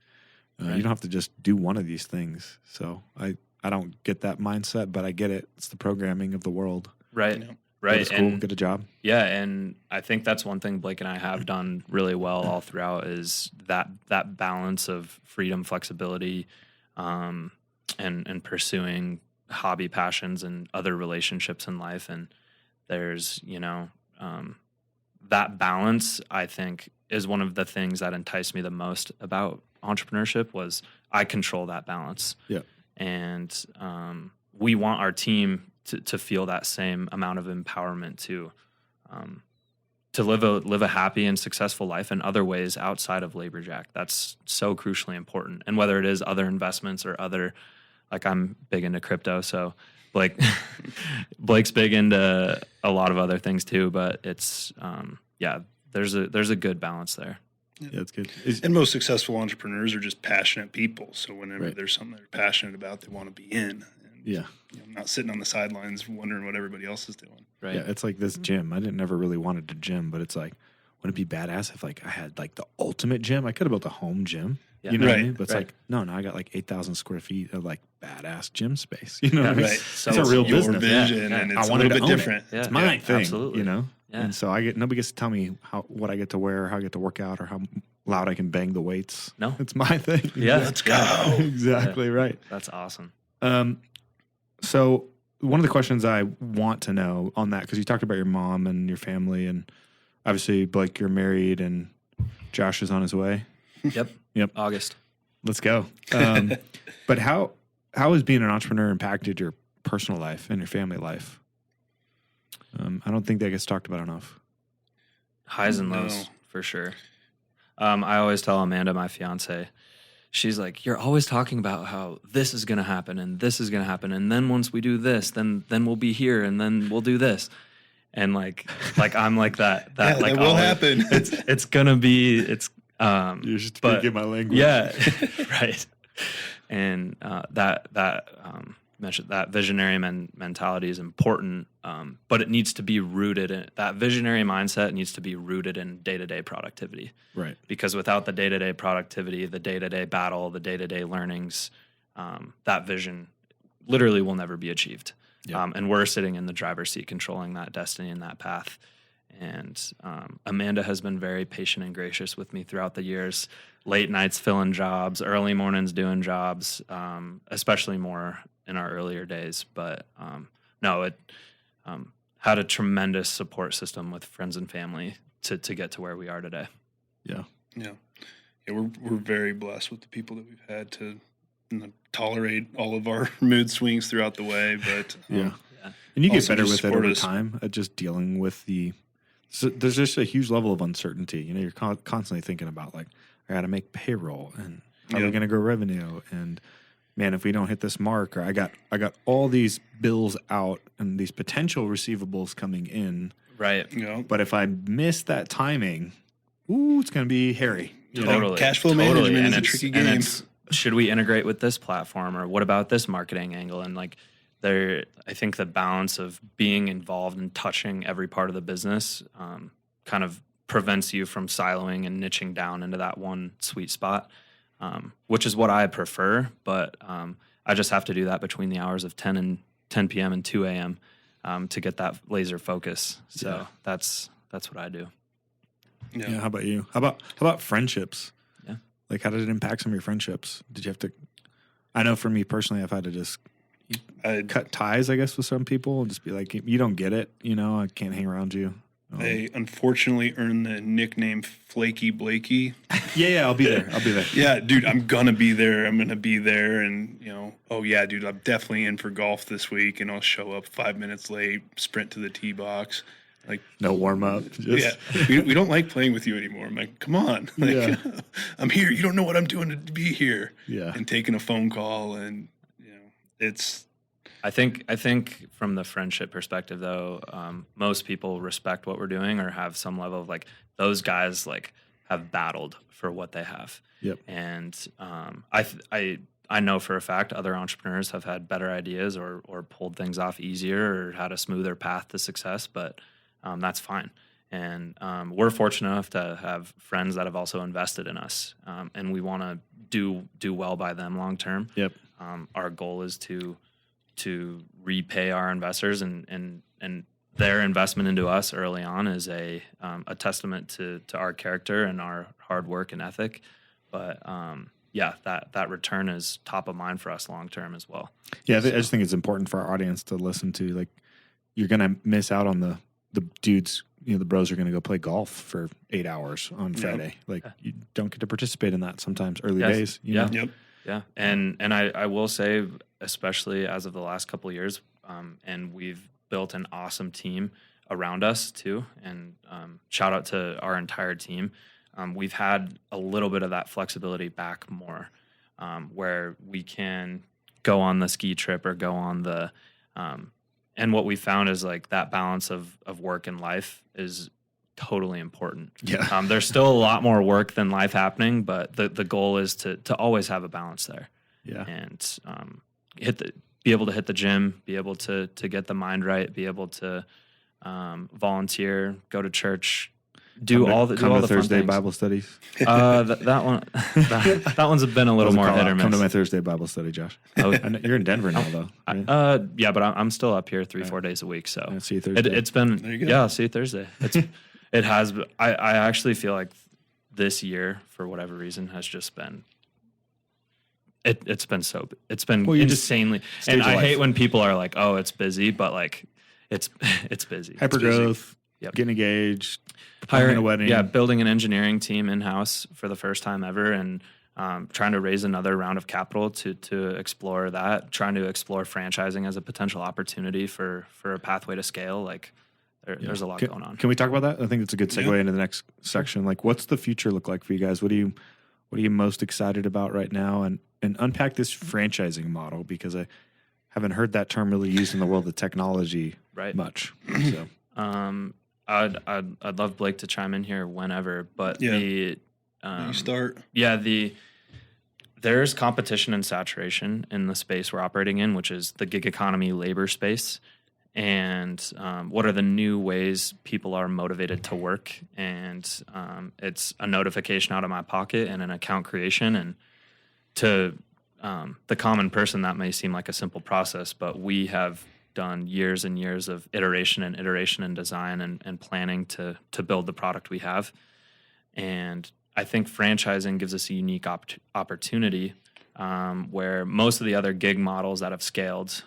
Speaker 2: Right.
Speaker 4: You don't have to just do one of these things. So I don't get that mindset, but I get it. It's the programming of the world.
Speaker 2: Right.
Speaker 3: Yeah.
Speaker 2: Right.
Speaker 4: Go to school, get a job.
Speaker 2: Yeah, and I think that's one thing Blake and I have done really well all throughout is that balance of freedom, flexibility, and pursuing hobby passions and other relationships in life. And there's, that balance, I think, is one of the things that enticed me the most about entrepreneurship was I control that balance.
Speaker 4: Yeah.
Speaker 2: And we want our team to feel that same amount of empowerment to live a happy and successful life in other ways outside of Laborjack. That's so crucially important. And whether it is other investments or other, like I'm big into crypto, so Blake's big into a lot of other things too. But it's there's a good balance there.
Speaker 4: Yeah, it's good.
Speaker 3: And most successful entrepreneurs are just passionate people. So whenever
Speaker 4: Right.
Speaker 3: there's something they're passionate about, they want to be in. And
Speaker 4: Yeah.
Speaker 3: I'm not sitting on the sidelines wondering what everybody else is doing.
Speaker 2: Right.
Speaker 4: Yeah, it's like this gym. I didn't never really wanted to gym, but it's like, wouldn't it be badass if like I had like the ultimate gym? I could have built a home gym.
Speaker 2: Yeah.
Speaker 4: You know what I
Speaker 3: Right,
Speaker 4: mean? But it's
Speaker 2: right.
Speaker 4: like, no, I got like 8,000 square feet of like badass gym space. You know what I mean?
Speaker 3: Right.
Speaker 2: So
Speaker 4: it's a real
Speaker 3: Your
Speaker 4: business.
Speaker 3: vision,
Speaker 2: Yeah.
Speaker 3: and
Speaker 4: I
Speaker 3: it's a
Speaker 4: wanted
Speaker 3: little
Speaker 4: to
Speaker 3: bit
Speaker 4: own
Speaker 3: different.
Speaker 4: It.
Speaker 2: Yeah.
Speaker 4: It's my thing,
Speaker 2: absolutely.
Speaker 4: you know?
Speaker 2: Yeah.
Speaker 4: And so nobody gets to tell me what I get to wear, or how I get to work out, or how loud I can bang the weights.
Speaker 2: No.
Speaker 4: It's my thing.
Speaker 2: Yeah.
Speaker 3: Let's go.
Speaker 4: Exactly right.
Speaker 2: That's awesome.
Speaker 4: So one of the questions I want to know on that, because you talked about your mom and your family, and obviously, Blake, you're married, and Josh is on his way.
Speaker 2: Yep.
Speaker 4: Yep.
Speaker 2: August.
Speaker 4: Let's go. But how has being an entrepreneur impacted your personal life and your family life? I don't think that gets talked about enough.
Speaker 2: Highs and
Speaker 3: No.
Speaker 2: lows for sure. I always tell Amanda, my fiance, she's like, you're always talking about how this is going to happen and this is going to happen. And then once we do this, then we'll be here and then we'll do this. And like I'm like that
Speaker 3: Yeah,
Speaker 2: like
Speaker 3: that will
Speaker 2: always-
Speaker 3: happen.
Speaker 2: It's going to be,
Speaker 4: You're just
Speaker 2: but-
Speaker 4: speaking my language.
Speaker 2: yeah, right. And mentioned that visionary mentality is important, but it needs to be rooted in that visionary mindset needs to be rooted in day-to-day productivity.
Speaker 4: Right.
Speaker 2: Because without the day-to-day productivity, the day-to-day battle, the day-to-day learnings, that vision literally will never be achieved.
Speaker 4: Yeah.
Speaker 2: And we're sitting in the driver's seat controlling that destiny and that path. And Amanda has been very patient and gracious with me throughout the years. Late nights filling jobs, early mornings doing jobs, especially more in our earlier days. But it had a tremendous support system with friends and family to get to where we are today.
Speaker 4: Yeah.
Speaker 3: Yeah, we're very blessed with the people that we've had to tolerate all of our mood swings throughout the way. But
Speaker 4: Yeah. And you get
Speaker 3: also
Speaker 4: better
Speaker 3: just
Speaker 4: with it
Speaker 3: support
Speaker 4: over
Speaker 3: us.
Speaker 4: time at just dealing with so there's just a huge level of uncertainty. You know, you're constantly thinking about like, I got to make payroll, and how are we
Speaker 3: Yeah.
Speaker 4: going to grow revenue? And man, if we don't hit this mark, or I got all these bills out and these potential receivables coming in,
Speaker 2: Right.
Speaker 4: but if I miss that timing, it's going to be hairy. You know?
Speaker 2: Totally.
Speaker 3: Cash flow
Speaker 2: Totally.
Speaker 3: management
Speaker 2: And
Speaker 3: is a
Speaker 2: it's-
Speaker 3: tricky
Speaker 2: and
Speaker 3: game.
Speaker 2: it's, should we integrate with this platform, or what about this marketing angle? And like I think the balance of being involved and touching every part of the business kind of prevents you from siloing and niching down into that one sweet spot, which is what I prefer. But I just have to do that between the hours of 10 p.m. and 2 a.m. To get that laser focus. So
Speaker 4: Yeah.
Speaker 2: that's what I do.
Speaker 4: Yeah. How about you? How about friendships?
Speaker 2: Yeah.
Speaker 4: Like, how did it impact some of your friendships? Did you have to? I know for me personally, I've had to just cut ties, I guess, with some people and just be like, you don't get it. You know, I can't hang around you.
Speaker 3: I unfortunately earned the nickname Flaky Blakey.
Speaker 4: Yeah, I'll be there.
Speaker 3: Yeah, dude, I'm gonna be there. I'm gonna be there, and oh yeah, dude, I'm definitely in for golf this week, and I'll show up 5 minutes late, sprint to the tee box. Like,
Speaker 4: No warm up.
Speaker 3: yeah, we don't like playing with you anymore. I'm like, come on, like,
Speaker 4: Yeah.
Speaker 3: I'm here. You don't know what I'm doing to be here.
Speaker 4: Yeah.
Speaker 3: And taking a phone call, and it's
Speaker 2: I think from the friendship perspective, though, most people respect what we're doing or have some level of like those guys like have battled for what they have.
Speaker 4: Yep.
Speaker 2: And I know for a fact other entrepreneurs have had better ideas or pulled things off easier or had a smoother path to success, but that's fine. And we're fortunate enough to have friends that have also invested in us, and we want to do well by them long term.
Speaker 4: Yep.
Speaker 2: Our goal is to repay our investors, and their investment into us early on is a testament to our character and our hard work and ethic. But that return is top of mind for us long term as well.
Speaker 4: Yeah, I just think it's important for our audience to listen to. Like, you're gonna miss out on the dudes. The bros are gonna go play golf for 8 hours on Friday. Like, you don't get to participate in that sometimes early
Speaker 2: Yes.
Speaker 4: days. You
Speaker 2: Yeah.
Speaker 4: know?
Speaker 3: yep.
Speaker 2: Yeah, and I will say, especially as of the last couple of years, and we've built an awesome team around us too. And shout out to our entire team. We've had a little bit of that flexibility back more, where we can go on the ski trip or go on the. And what we found is like that balance of work and life is totally important.
Speaker 4: Yeah.
Speaker 2: There's still a lot more work than life happening, but the goal is to always have a balance there.
Speaker 4: Yeah.
Speaker 2: And be able to hit the gym, be able to get the mind right, be able to volunteer, go to church, do all the fun
Speaker 4: Thursday
Speaker 2: things.
Speaker 4: Bible studies.
Speaker 2: That one that one's been a little more hit or miss.
Speaker 4: Come to my Thursday Bible study, Josh.
Speaker 2: Oh,
Speaker 4: I know you're in Denver now, though. Right?
Speaker 2: Yeah, but I'm still up here 3-4 days a week. So
Speaker 4: See you Thursday.
Speaker 2: it's been
Speaker 3: There you go.
Speaker 2: yeah. See you Thursday. It has. I actually feel like this year, for whatever reason, has just been. It's been insanely. And I hate when people are like, "Oh, it's busy," but like, it's busy.
Speaker 4: Hypergrowth.
Speaker 2: Yep.
Speaker 4: Getting engaged.
Speaker 2: Hiring
Speaker 4: a wedding.
Speaker 2: Yeah, building an engineering team in house for the first time ever, and trying to raise another round of capital to explore that. Trying to explore franchising as a potential opportunity for a pathway to scale. Like, there's a lot going on.
Speaker 4: Can we talk about that? I think it's a good segue into the next section. Like, what's the future look like for you guys? What are you most excited about right now? And unpack this franchising model, because I haven't heard that term really used in the world of technology much. So.
Speaker 2: I'd love Blake to chime in here whenever, but
Speaker 3: you start.
Speaker 2: Yeah, there's competition and saturation in the space we're operating in, which is the gig economy labor space. And what are the new ways people are motivated to work? And it's a notification out of my pocket and an account creation. And to the common person, that may seem like a simple process, but we have done years and years of iteration and design and planning to build the product we have. And I think franchising gives us a unique opportunity where most of the other gig models that have scaled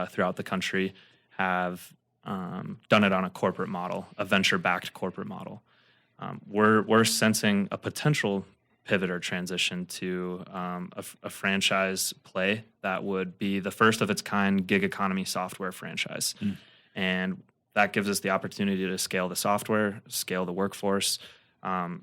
Speaker 2: throughout the country have done it on a corporate model, a venture-backed corporate model. We're sensing a potential pivot or transition to a franchise play that would be the first of its kind gig economy software franchise. And that gives us the opportunity to scale the software, scale the workforce,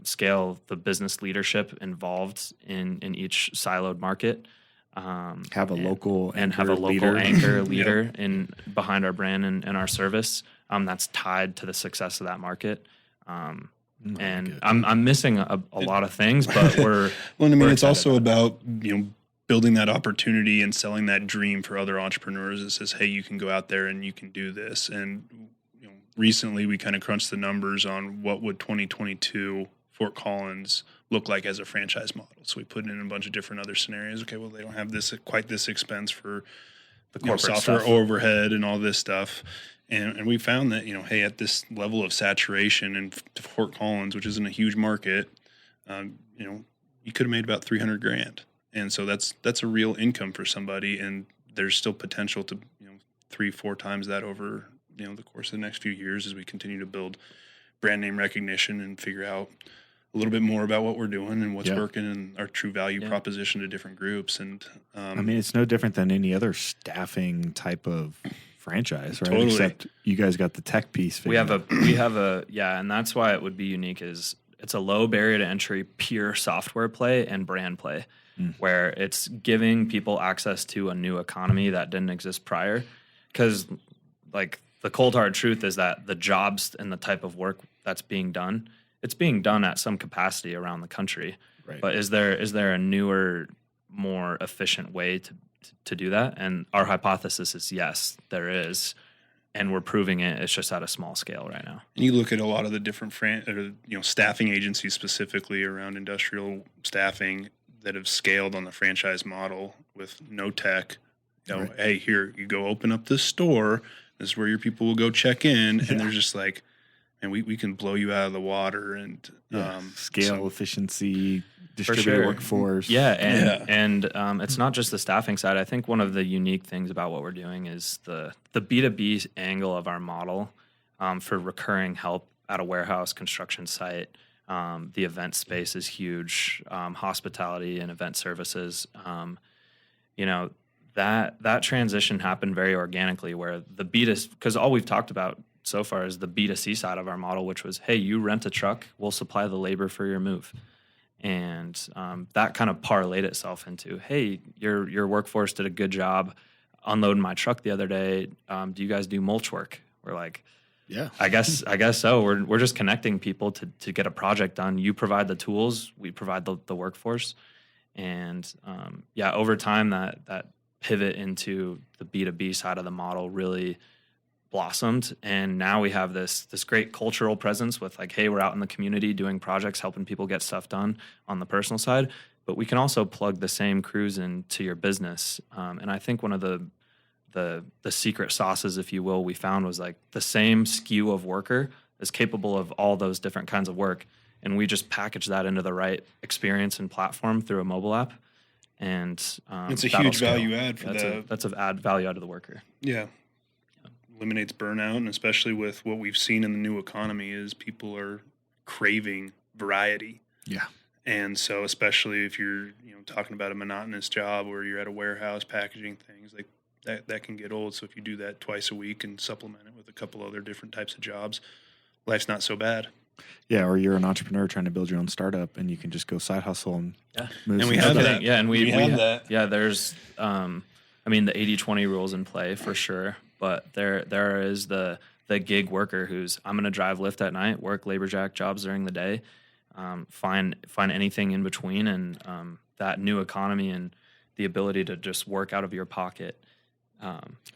Speaker 2: scale the business leadership involved in each siloed market.
Speaker 4: Have a local
Speaker 2: anchor leader in behind our brand and our service that's tied to the success of that market. And I'm missing a lot of things, but we're
Speaker 3: well. I mean,
Speaker 2: we're
Speaker 3: it's also
Speaker 2: about
Speaker 3: about building that opportunity and selling that dream for other entrepreneurs. It says, hey, you can go out there and you can do this. And recently, we kind of crunched the numbers on what would 2022 Fort Collins look like as a franchise model. So we put in a bunch of different other scenarios. Okay, well, they don't have quite this expense for
Speaker 2: the corporate
Speaker 3: software
Speaker 2: stuff,
Speaker 3: overhead and all this stuff. And we found that, hey, at this level of saturation in Fort Collins, which isn't a huge market, you could have made about $300,000. And so that's a real income for somebody. And there's still potential to, 3-4 times that over, the course of the next few years as we continue to build brand name recognition and figure out a little bit more about what we're doing and what's working and our true value proposition to different groups. And
Speaker 4: I mean, it's no different than any other staffing type of franchise, right?
Speaker 3: Totally.
Speaker 4: Except you guys got the tech piece.
Speaker 2: we have and that's why it would be unique is it's a low barrier to entry, pure software play and brand play, where it's giving people access to a new economy that didn't exist prior. Because like the cold hard truth is that the jobs and the type of work that's being done, it's being done at some capacity around the country.
Speaker 4: Right.
Speaker 2: But is there a newer, more efficient way to do that? And our hypothesis is yes, there is, and we're proving it. It's just at a small scale right now.
Speaker 3: And you look at a lot of the different staffing agencies specifically around industrial staffing that have scaled on the franchise model with no tech. Hey, here you go, open up this store. This is where your people will go check in, and they're just like, and we can blow you out of the water and
Speaker 4: scale, efficiency, distributed workforce.
Speaker 2: And it's not just the staffing side. I think one of the unique things about what we're doing is the B2B angle of our model for recurring help at a warehouse construction site. The event space is huge. Hospitality and event services. That transition happened very organically where the B2C, because all we've talked about so far is the B2C side of our model, which was, hey, you rent a truck, we'll supply the labor for your move. And that kind of parlayed itself into, hey, your workforce did a good job unloading my truck the other day. Do you guys do mulch work? We're like,
Speaker 4: yeah,
Speaker 2: I guess so. We're just connecting people to get a project done. You provide the tools, we provide the workforce. And over time that pivot into the B2B side of the model really blossomed, and now we have this great cultural presence with like, hey, we're out in the community doing projects, helping people get stuff done on the personal side, but we can also plug the same crews into your business. And I think one of the secret sauces, if you will, we found was like the same SKU of worker is capable of all those different kinds of work, and we just package that into the right experience and platform through a mobile app. And
Speaker 3: it's a
Speaker 2: that'll
Speaker 3: huge
Speaker 2: scale.
Speaker 3: value add for
Speaker 2: that's an add value out of the worker.
Speaker 3: Yeah. Eliminates burnout, and especially with what we've seen in the new economy is people are craving variety.
Speaker 4: Yeah.
Speaker 3: And so especially if you're, talking about a monotonous job where you're at a warehouse packaging things, like that can get old. So if you do that twice a week and supplement it with a couple other different types of jobs, life's not so bad.
Speaker 4: Yeah, or you're an entrepreneur trying to build your own startup, and you can just go side hustle and move.
Speaker 3: And we
Speaker 4: some
Speaker 3: have
Speaker 4: stuff.
Speaker 3: that.
Speaker 2: Yeah, and we
Speaker 3: have that.
Speaker 2: Yeah, there's the 80-20 rules in play for sure, but there is the gig worker who's, I'm going to drive Lyft at night, work Laborjack jobs during the day, find anything in between, and that new economy and the ability to just work out of your pocket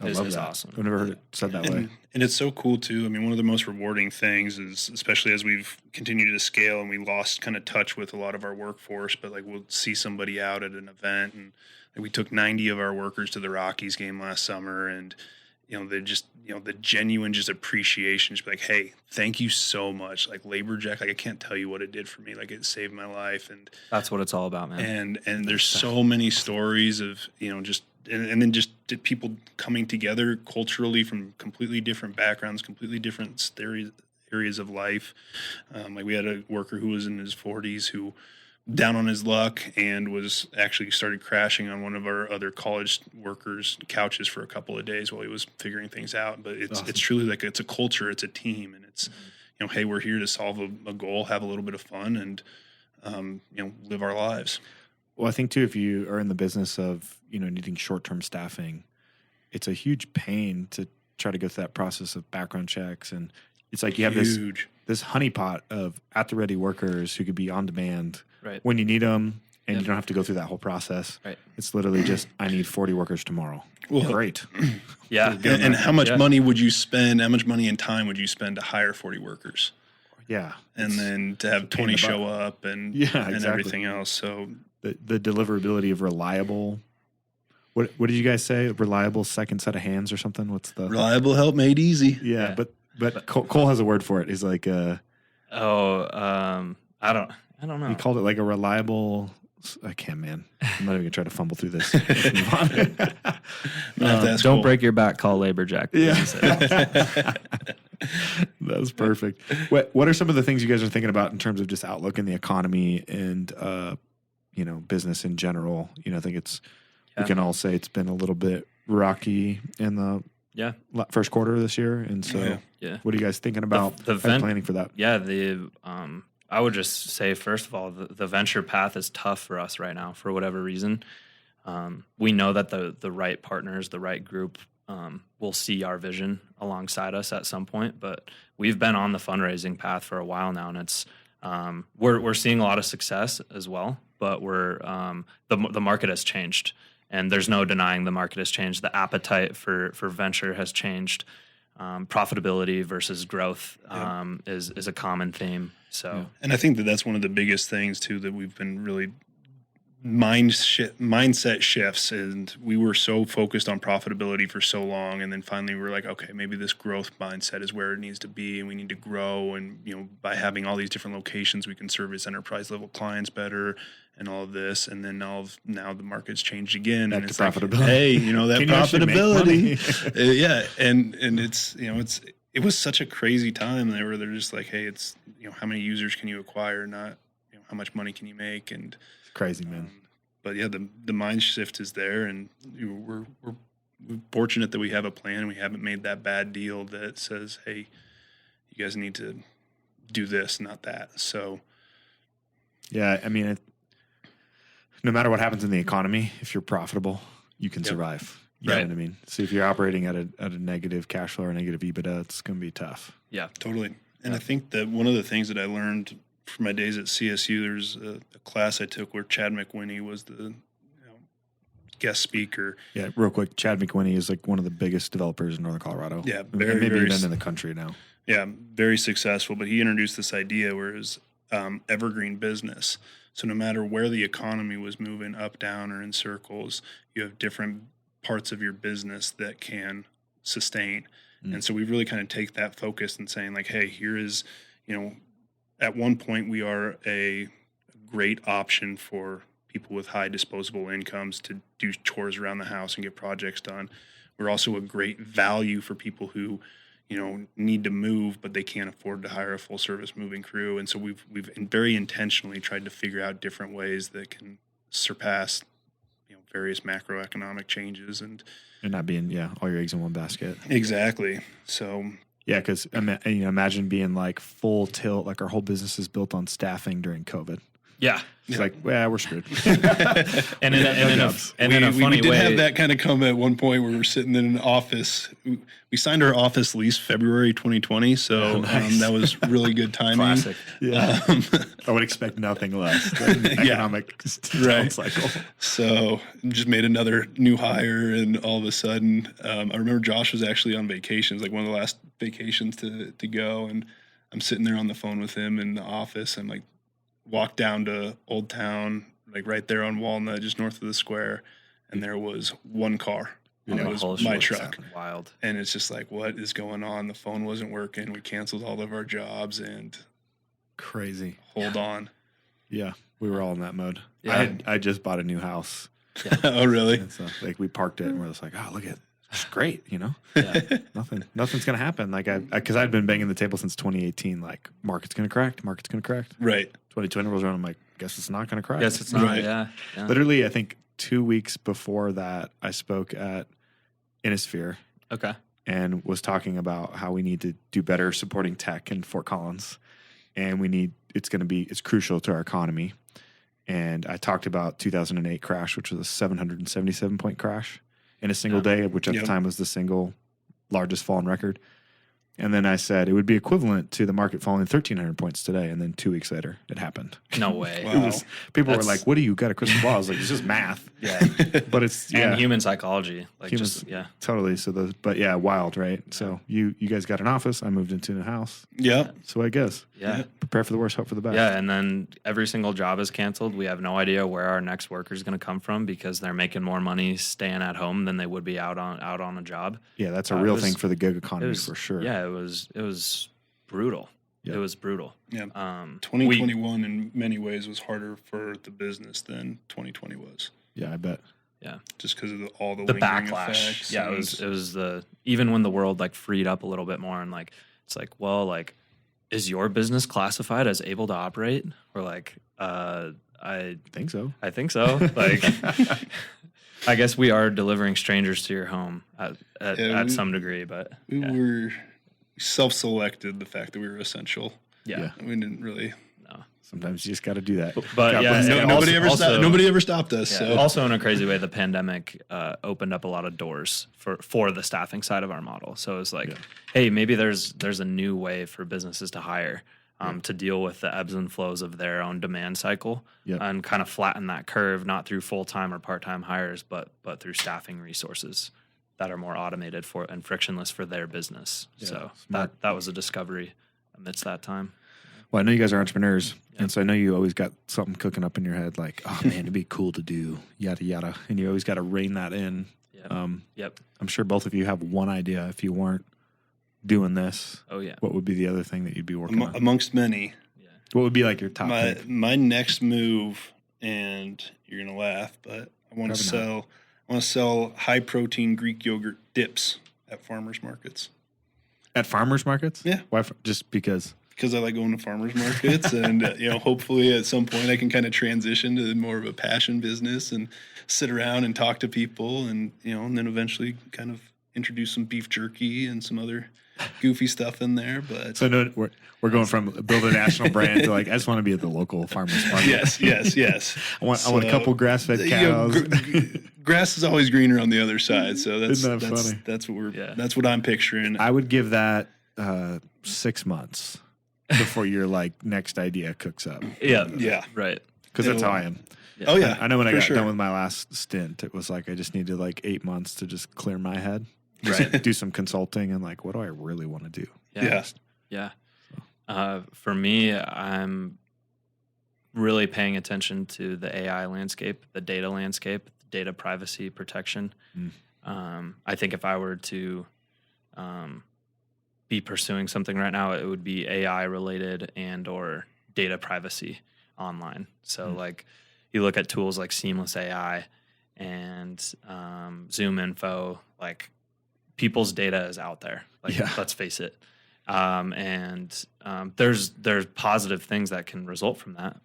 Speaker 2: is awesome.
Speaker 4: I've never heard it said that way.
Speaker 3: And it's so cool too. I mean, one of the most rewarding things is, especially as we've continued to scale and we lost kind of touch with a lot of our workforce, but like we'll see somebody out at an event, and like, we took 90 of our workers to the Rockies game last summer, and they just, the genuine just appreciation, just be like, hey, thank you so much. Like Laborjack, like I can't tell you what it did for me. Like it saved my life. And
Speaker 2: that's what it's all about, man.
Speaker 3: And there's so many stories of, just, and then just people coming together culturally from completely different backgrounds, completely different areas of life. Like we had a worker who was in his 40s who down on his luck and was actually started crashing on one of our other college workers' couches for a couple of days while he was figuring things out. But it's truly like, it's a culture, it's a team, and it's, hey, we're here to solve a goal, have a little bit of fun, and live our lives.
Speaker 4: Well, I think too, if you are in the business of, needing short-term staffing, it's a huge pain to try to go through that process of background checks. And it's like you have this honeypot of at-the-ready workers who could be on demand when you need them, and you don't have to go through that whole process.
Speaker 2: Right.
Speaker 4: It's literally just, I need 40 workers tomorrow.
Speaker 3: Well,
Speaker 4: great.
Speaker 2: Yeah.
Speaker 3: And how much money would you spend, how much money and time would you spend to hire 40 workers?
Speaker 4: Yeah.
Speaker 3: And then to have 20 show up and everything else. So
Speaker 4: the deliverability of reliable, what did you guys say? Reliable second set of hands or something? What's the
Speaker 3: reliable help made easy?
Speaker 4: Yeah. But Cole has a word for it. He's like,
Speaker 2: I don't know.
Speaker 4: He called it like a reliable. I can't, man. I'm not even gonna try to fumble through this.
Speaker 2: Don't break your back. Call Laborjack.
Speaker 4: Yeah, that's perfect. What are some of the things you guys are thinking about in terms of just outlook in the economy and business in general? I think we can all say it's been a little bit rocky in the first quarter of this year, and so what are you guys thinking about planning for that?
Speaker 2: Yeah, I would just say, first of all, the venture path is tough for us right now for whatever reason. We know that the right partners, the right group will see our vision alongside us at some point, but we've been on the fundraising path for a while now, and it's we're seeing a lot of success as well, but the market has changed, and there's no denying the market has changed. The appetite for venture has changed. Profitability versus growth is a common theme. So,
Speaker 3: and I think that's one of the biggest things too that we've been really mindset shifts, and we were so focused on profitability for so long, and then finally we were like, okay, maybe this growth mindset is where it needs to be, and we need to grow, and by having all these different locations, we can service enterprise level clients better, and all of this, and then now the market's changed again, and it's profitability. Like, hey, that profitability, and it's it was such a crazy time. They're just like, hey, it's how many users can you acquire, not how much money can you make, and
Speaker 4: crazy, man.
Speaker 3: But yeah, the mind shift is there, and we're fortunate that we have a plan. We haven't made that bad deal that says, hey, you guys need to do this, not that. So
Speaker 4: yeah, I mean, no matter what happens in the economy, if you're profitable, you can survive. You know what I mean? So if you're operating at a negative cash flow or negative EBITDA, it's going to be tough.
Speaker 2: Yeah,
Speaker 3: totally. And I think that one of the things that I learned from my days at CSU, there's a class I took where Chad McWhinney was the guest speaker.
Speaker 4: Yeah, real quick, Chad McWhinney is like one of the biggest developers in Northern Colorado.
Speaker 3: Yeah,
Speaker 4: maybe even in the country now.
Speaker 3: Yeah, very successful. But he introduced this idea where it was evergreen business. So no matter where the economy was moving up, down, or in circles, you have different parts of your business that can sustain. And so we really kind of take that focus and saying like, hey, here is, at one point we are a great option for people with high disposable incomes to do chores around the house and get projects done. We're also a great value for people who, need to move, but they can't afford to hire a full service moving crew. And so we've very intentionally tried to figure out different ways that can surpass, various macroeconomic changes and
Speaker 4: not being, all your eggs in one basket.
Speaker 3: Exactly. So
Speaker 4: yeah, because imagine being like full tilt, like our whole business is built on staffing during COVID.
Speaker 2: Yeah.
Speaker 4: It's like, we're screwed.
Speaker 2: And in a funny
Speaker 3: we did
Speaker 2: way,
Speaker 3: have that kind of come at one point where we're sitting in an office. We signed our office lease February 2020, so that was really good timing.
Speaker 2: Classic.
Speaker 4: Yeah. I would expect nothing less than economic cycle.
Speaker 3: So just made another new hire, and all of a sudden, I remember Josh was actually on vacation. It was like one of the last vacations to go, and I'm sitting there on the phone with him in the office. I'm like, walked down to Old Town, like right there on Walnut, just north of the square, and there was one car. And it was my truck.
Speaker 2: Wild.
Speaker 3: And it's just like, what is going on? The phone wasn't working. We canceled all of our jobs and
Speaker 4: crazy.
Speaker 3: Hold on.
Speaker 4: Yeah, we were all in that mode.
Speaker 2: Yeah.
Speaker 4: I just bought a new house.
Speaker 2: Yeah.
Speaker 3: Oh, really?
Speaker 4: And so we parked it and we're just like, oh, look at it. It's great,
Speaker 2: Yeah.
Speaker 4: Nothing's gonna happen. Like because I'd been banging the table since 2018. Like market's gonna crack.
Speaker 3: Right.
Speaker 4: 2020 rolls around. I'm like, guess it's not gonna crack.
Speaker 2: Yes, it's not.
Speaker 3: Right.
Speaker 2: Yeah.
Speaker 4: Literally, I think 2 weeks before that, I spoke at Innisphere.
Speaker 2: Okay.
Speaker 4: And was talking about how we need to do better supporting tech in Fort Collins, and it's crucial to our economy. And I talked about 2008 crash, which was a 777 point crash in a single day, which at the time was the single largest fall on record. And then I said it would be equivalent to the market falling 1,300 points today. And then 2 weeks later, it happened.
Speaker 2: No way.
Speaker 3: Wow.
Speaker 4: People were like, what do you got a crystal ball? I was like, it's just math.
Speaker 2: Yeah.
Speaker 4: But it's
Speaker 2: and human psychology. Like
Speaker 4: Totally. So wild, right? So you guys got an office. I moved into a house.
Speaker 3: Yeah.
Speaker 4: So I guess.
Speaker 2: Yeah.
Speaker 4: Prepare for the worst, hope for the best.
Speaker 2: Yeah, and then every single job is canceled. We have no idea where our next worker is going to come from because they're making more money staying at home than they would be out on a job.
Speaker 4: Yeah, that's a real thing for the gig economy for sure.
Speaker 2: Yeah, it was brutal.
Speaker 4: Yep.
Speaker 2: It was brutal.
Speaker 3: Yeah. 2021 in many ways was harder for the business than 2020 was.
Speaker 4: Yeah, I bet.
Speaker 2: Yeah,
Speaker 3: just because of all the
Speaker 2: backlash.
Speaker 3: Effects.
Speaker 2: Yeah, it was even when the world like freed up a little bit more and like it's like, well, like, is your business classified as able to operate? Or like, I
Speaker 4: think so.
Speaker 2: I think so. Like, I guess we are delivering strangers to your home at some degree, but
Speaker 3: we were self-selected the fact that we were essential.
Speaker 2: Yeah.
Speaker 3: We didn't really.
Speaker 2: No.
Speaker 4: Sometimes you just got to do that.
Speaker 2: But
Speaker 3: nobody ever stopped us.
Speaker 2: Yeah,
Speaker 3: so.
Speaker 2: Also, in a crazy way, the pandemic opened up a lot of doors for the staffing side of our model. So it's like, hey, maybe there's a new way for businesses to hire to deal with the ebbs and flows of their own demand cycle and kind of flatten that curve, not through full-time or part-time hires, but through staffing resources that are more automated and frictionless for their business. Yeah, so that was a discovery amidst that time.
Speaker 4: Well, I know you guys are entrepreneurs, and so I know you always got something cooking up in your head, like, oh man, it'd be cool to do yada yada, and you always got to rein that in.
Speaker 2: Yep.
Speaker 4: I'm sure both of you have one idea. If you weren't doing this, what would be the other thing that you'd be working on?
Speaker 3: Amongst many.
Speaker 4: Yeah. What would be like your top?
Speaker 3: My next move, and you're gonna laugh, but I want to sell high protein Greek yogurt dips at farmers markets.
Speaker 4: At farmers markets?
Speaker 3: Yeah.
Speaker 4: Why? Just because?
Speaker 3: Because I like going to farmers markets, and hopefully at some point I can kind of transition to more of a passion business and sit around and talk to people, and and then eventually kind of introduce some beef jerky and some other goofy stuff in there. But
Speaker 4: so no, we're going from build a national brand to like I just want to be at the local farmers market.
Speaker 3: Yes.
Speaker 4: I want a couple grass fed cows.
Speaker 3: Grass is always greener on the other side, so
Speaker 4: Isn't that funny?
Speaker 3: That's what I'm picturing.
Speaker 4: I would give that 6 months before your like next idea cooks up.
Speaker 2: Yeah. Right.
Speaker 4: Because that's how I am.
Speaker 3: Oh yeah,
Speaker 4: I know when I
Speaker 3: for
Speaker 4: got
Speaker 3: sure.
Speaker 4: done with my last stint, it was like I just needed like 8 months to just clear my head,
Speaker 3: Right.
Speaker 4: do some consulting, and like, what do I really want to do?
Speaker 3: Yeah.
Speaker 2: For me, I'm really paying attention to the AI landscape, the data landscape, data privacy protection. I think if I were to be pursuing something right now, it would be AI related and or data privacy online. So like you look at tools like Seamless AI and Zoom Info, like people's data is out there. Like let's face it. There's positive things that can result from that.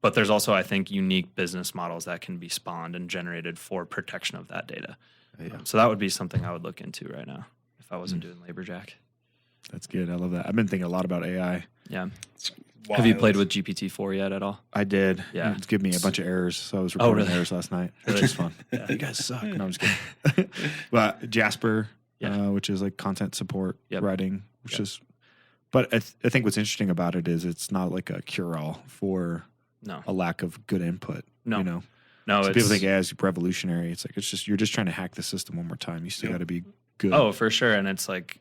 Speaker 2: But there's also, I think, unique business models that can be spawned and generated for protection of that data. So that would be something I would look into right now if I wasn't doing Laborjack.
Speaker 4: That's good. I love that. I've been thinking a lot about AI.
Speaker 2: Yeah.
Speaker 3: It's
Speaker 2: Have you
Speaker 3: wild.
Speaker 2: played with GPT-4 yet at all?
Speaker 4: I did.
Speaker 2: Yeah.
Speaker 4: It's given me a bunch of errors, so I was recording
Speaker 2: really?
Speaker 4: errors last night, which is fun. You guys suck. No, I'm just kidding. But Jasper, which is like content support writing, which is. But I think what's interesting about it is it's not like a cure-all for a lack of good input.
Speaker 2: No.
Speaker 4: You know?
Speaker 2: No,
Speaker 4: So
Speaker 2: it's,
Speaker 4: people think AI is revolutionary. It's like you're just trying to hack the system one more time. You still got to be good.
Speaker 2: Oh, for sure. And it's like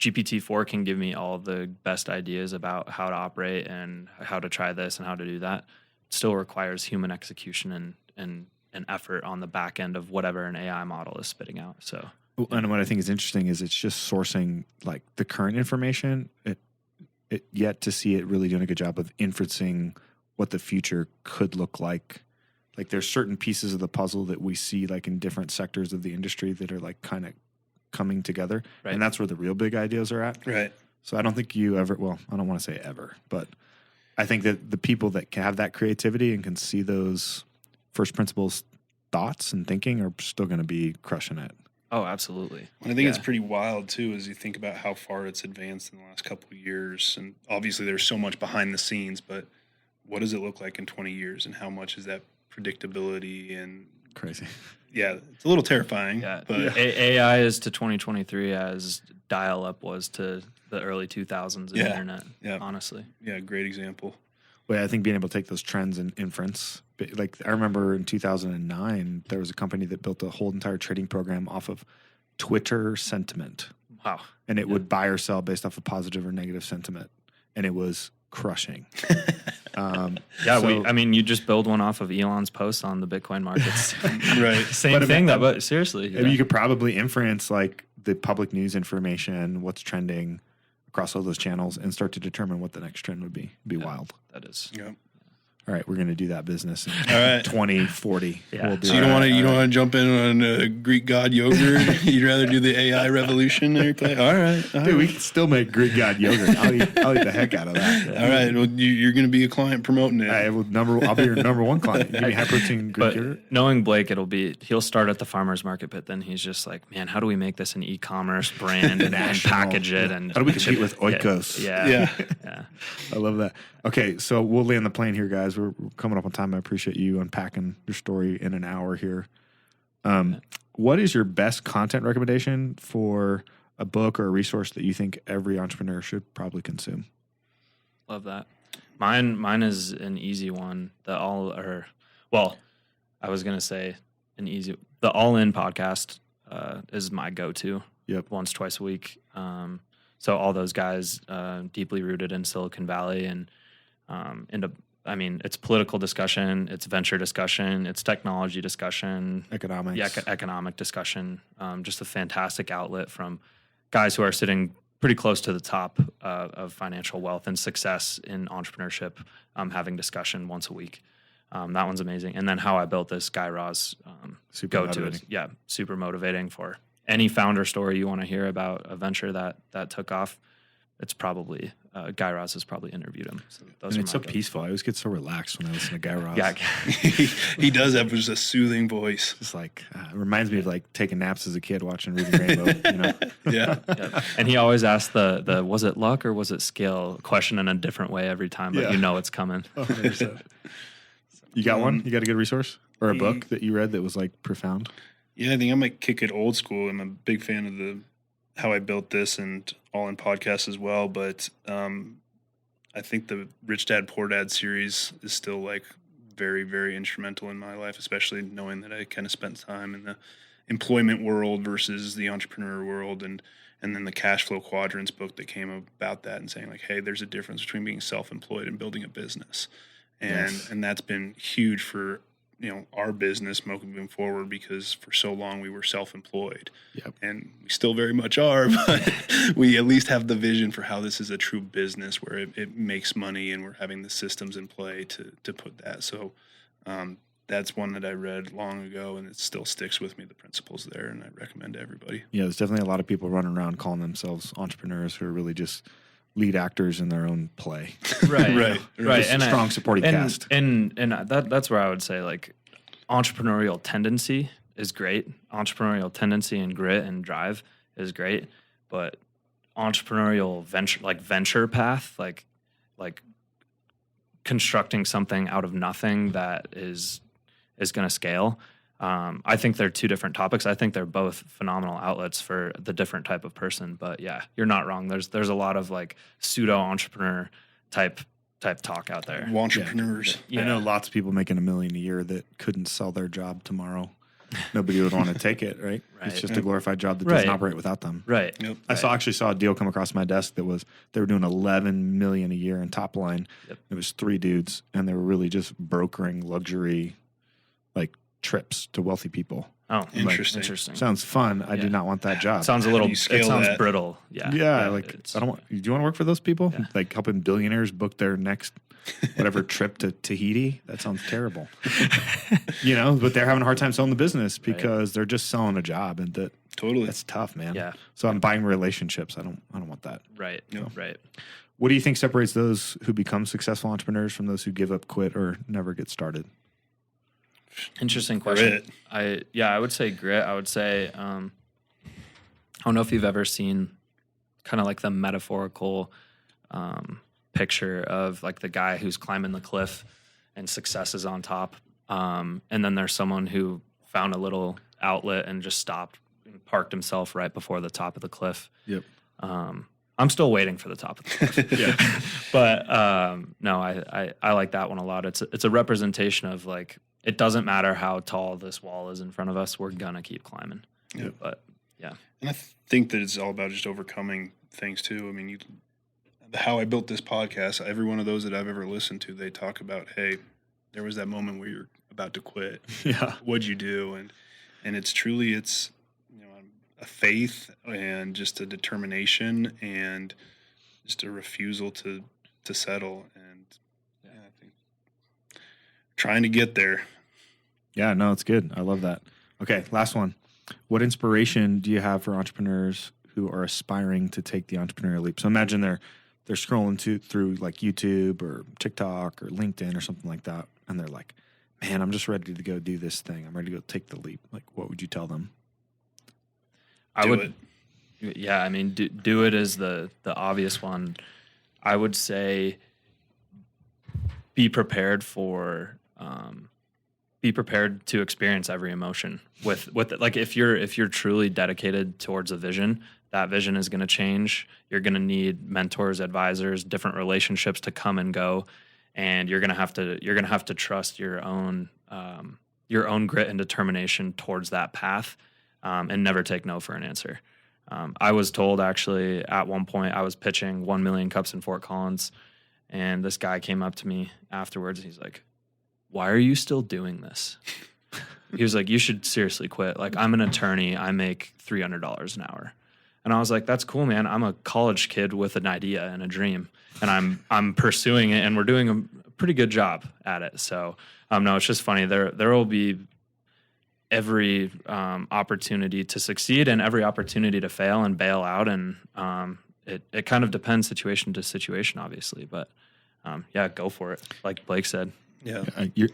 Speaker 2: GPT-4 can give me all the best ideas about how to operate and how to try this and how to do that. It still requires human execution and effort on the back end of whatever an AI model is spitting out. So,
Speaker 4: and what I think is interesting is it's just sourcing like the current information. It yet to see it really doing a good job of inferencing what the future could look like. Like there's certain pieces of the puzzle that we see like in different sectors of the industry that are like kind of coming together.
Speaker 2: Right.
Speaker 4: And that's where the real big ideas are at.
Speaker 3: Right.
Speaker 4: So I don't think you ever, well, I don't want to say ever, but I think that the people that can have that creativity and can see those first principles thoughts and thinking are still going to be crushing it.
Speaker 2: oh, absolutely.
Speaker 3: And I think it's pretty wild too, as you think about how far it's advanced in the last couple of years. And obviously, there's so much behind the scenes, but what does it look like in 20 years, and how much is that predictability? And
Speaker 4: Crazy.
Speaker 3: yeah, it's a little terrifying.
Speaker 2: Yeah.
Speaker 3: But
Speaker 2: AI is to 2023 as dial-up was to the early 2000s in the internet.
Speaker 3: Yeah.
Speaker 2: Honestly.
Speaker 3: yeah, great example.
Speaker 4: Well, I think being able to take those trends and inference, like I remember in 2009, there was a company that built a whole entire trading program off of Twitter sentiment.
Speaker 2: Wow.
Speaker 4: And it would buy or sell based off of positive or negative sentiment. And it was crushing.
Speaker 2: You just build one off of Elon's post on the Bitcoin markets.
Speaker 3: Right.
Speaker 2: Same thing, but seriously.
Speaker 4: I mean, you could probably inference like the public news information, what's trending across all those channels, and start to determine what the next trend would be. It'd be wild.
Speaker 2: That is.
Speaker 3: Yeah.
Speaker 4: All right, we're going to do that business in
Speaker 3: All right.
Speaker 4: 2040.
Speaker 2: Yeah.
Speaker 4: We'll do
Speaker 3: So you
Speaker 4: that.
Speaker 3: don't want to jump in on Greek god yogurt? You'd rather do the AI revolution and everything? All right.
Speaker 4: Dude, we can still make Greek god yogurt. I'll eat the heck out of that.
Speaker 3: All right. Well, you're going to be a client promoting it.
Speaker 4: I'll be your number one client. Give me high protein Greek
Speaker 2: But
Speaker 4: yogurt.
Speaker 2: knowing Blake, he'll start at the farmer's market, but then he's just like, man, how do we make this an e-commerce brand and package it? And
Speaker 4: How do we compete with Oikos?
Speaker 3: Yeah.
Speaker 4: I love that. Okay, so we'll land the plane here, guys. We're coming up on time. I appreciate you unpacking your story in an hour here. What is your best content recommendation for a book or a resource that you think every entrepreneur should probably consume?
Speaker 2: Love that. Mine is an easy one. The All In podcast is my go-to.
Speaker 4: Yep.
Speaker 2: Once, twice a week. So all those guys deeply rooted in Silicon Valley and it's political discussion, it's venture discussion, it's technology discussion,
Speaker 4: Economics.
Speaker 2: economic discussion. Just a fantastic outlet from guys who are sitting pretty close to the top of financial wealth and success in entrepreneurship, having discussion once a week. That one's amazing. And then How I Built This, Guy Raz,
Speaker 4: Super
Speaker 2: go-to.
Speaker 4: motivating.
Speaker 2: Yeah, super motivating for any founder story you want to hear about a venture that took off. It's probably Guy Raz has probably interviewed him. So those
Speaker 4: And
Speaker 2: are
Speaker 4: it's
Speaker 2: my
Speaker 4: so
Speaker 2: go-tos.
Speaker 4: peaceful. I always get so relaxed when I listen to Guy Raz.
Speaker 2: Yeah,
Speaker 3: He does have just a soothing voice.
Speaker 4: It's like, it reminds me of like taking naps as a kid watching Reading Rainbow, you know?
Speaker 3: Yeah.
Speaker 2: yeah. And he always asks the was it luck or was it skill question in a different way every time, but
Speaker 4: Yeah.
Speaker 2: you know it's coming.
Speaker 4: 100%. You got one? You got a good resource? Or a book that you read that was like profound?
Speaker 3: Yeah, I think I might kick it old school. I'm a big fan of the How I Built This and All In podcast as well. But I I think the Rich Dad Poor Dad series is still like very, very instrumental in my life, especially knowing that I kind of spent time in the employment world versus the entrepreneur world, and then the Cash Flow Quadrants book that came about that and saying like, hey, there's a difference between being self-employed and building a business, and that's been huge for our business moving forward, because for so long we were self-employed, and we still very much are, but we at least have the vision for how this is a true business where it makes money, and we're having the systems in play to put that. So that's one that I read long ago, and it still sticks with me, the principles there, and I recommend to everybody.
Speaker 4: Yeah, there's definitely a lot of people running around calling themselves entrepreneurs who are really just lead actors in their own play.
Speaker 2: Right.
Speaker 4: And a strong supporting cast.
Speaker 2: And that's where I would say, like, entrepreneurial tendency is great. Entrepreneurial tendency and grit and drive is great, but entrepreneurial venture path, like constructing something out of nothing that is going to scale. I think they're two different topics. I think they're both phenomenal outlets for the different type of person. But yeah, you're not wrong. There's a lot of like pseudo entrepreneur type talk out there.
Speaker 3: Entrepreneurs.
Speaker 2: Yeah.
Speaker 4: I know lots of people making $1 million a year that couldn't sell their job tomorrow. Nobody would want to take it, right? It's just a glorified job that doesn't operate without them.
Speaker 2: Right.
Speaker 3: Yep.
Speaker 4: I actually saw a deal come across my desk that was they were doing $11 million a year in top line.
Speaker 2: Yep.
Speaker 4: It was 3 dudes, and they were really just brokering luxury like trips to wealthy people.
Speaker 2: Oh,
Speaker 3: Interesting.
Speaker 4: Sounds fun. I do not want that job.
Speaker 2: Sounds a little.
Speaker 3: you
Speaker 2: It
Speaker 3: scale
Speaker 2: sounds
Speaker 3: that?
Speaker 2: brittle. Yeah.
Speaker 4: Yeah, like I don't want. Do you want to work for those people?
Speaker 2: Yeah.
Speaker 4: Like helping billionaires book their next whatever trip to Tahiti? That sounds terrible. But they're having a hard time selling the business because they're just selling a job, and
Speaker 3: Totally.
Speaker 4: that's tough, man.
Speaker 2: Yeah.
Speaker 4: So I'm buying relationships. I don't want that.
Speaker 2: Right.
Speaker 3: No.
Speaker 2: Right.
Speaker 4: What do you think separates those who become successful entrepreneurs from those who give up, quit, or never get started?
Speaker 2: Interesting question.
Speaker 3: Grit.
Speaker 2: I would say grit. I would say I don't know if you've ever seen kind of like the metaphorical picture of like the guy who's climbing the cliff and success is on top, and then there's someone who found a little outlet and just stopped and parked himself right before the top of the cliff.
Speaker 4: Yep.
Speaker 2: I'm still waiting for the top of the cliff. But no, I like that one a lot. It's a representation of like, it doesn't matter how tall this wall is in front of us, we're gonna keep climbing.
Speaker 3: Yep.
Speaker 2: But yeah.
Speaker 3: And I think that it's all about just overcoming things too. I mean, how I built this podcast, every one of those that I've ever listened to, they talk about, hey, there was that moment where you're about to quit.
Speaker 4: Yeah.
Speaker 3: What'd you do? And it's truly, it's a faith and just a determination and just a refusal to settle. And I think trying to get there.
Speaker 4: Yeah, no, it's good. I love that. Okay, last one. What inspiration do you have for entrepreneurs who are aspiring to take the entrepreneurial leap? So imagine they're scrolling through like YouTube or TikTok or LinkedIn or something like that, and they're like, man, I'm just ready to go do this thing. I'm ready to go take the leap. Like, what would you tell them?
Speaker 3: Do it.
Speaker 2: Yeah, I mean, do it is the obvious one. I would say be prepared to experience every emotion with it. Like if you're truly dedicated towards a vision, that vision is going to change. You're going to need mentors, advisors, different relationships to come and go, and you're going to have to trust your own grit and determination towards that path, and never take no for an answer. I was told actually at one point I was pitching 1 million cups in Fort Collins, and this guy came up to me afterwards. And he's like, "Why are you still doing this?" He was like, "You should seriously quit. Like, I'm an attorney. I make $300 an hour." And I was like, "That's cool, man. I'm a college kid with an idea and a dream, and I'm pursuing it, and we're doing a pretty good job at it." So, no, it's just funny. There will be every opportunity to succeed and every opportunity to fail and bail out, and it kind of depends situation to situation, obviously. But yeah, go for it, like Blake said.
Speaker 3: Yeah.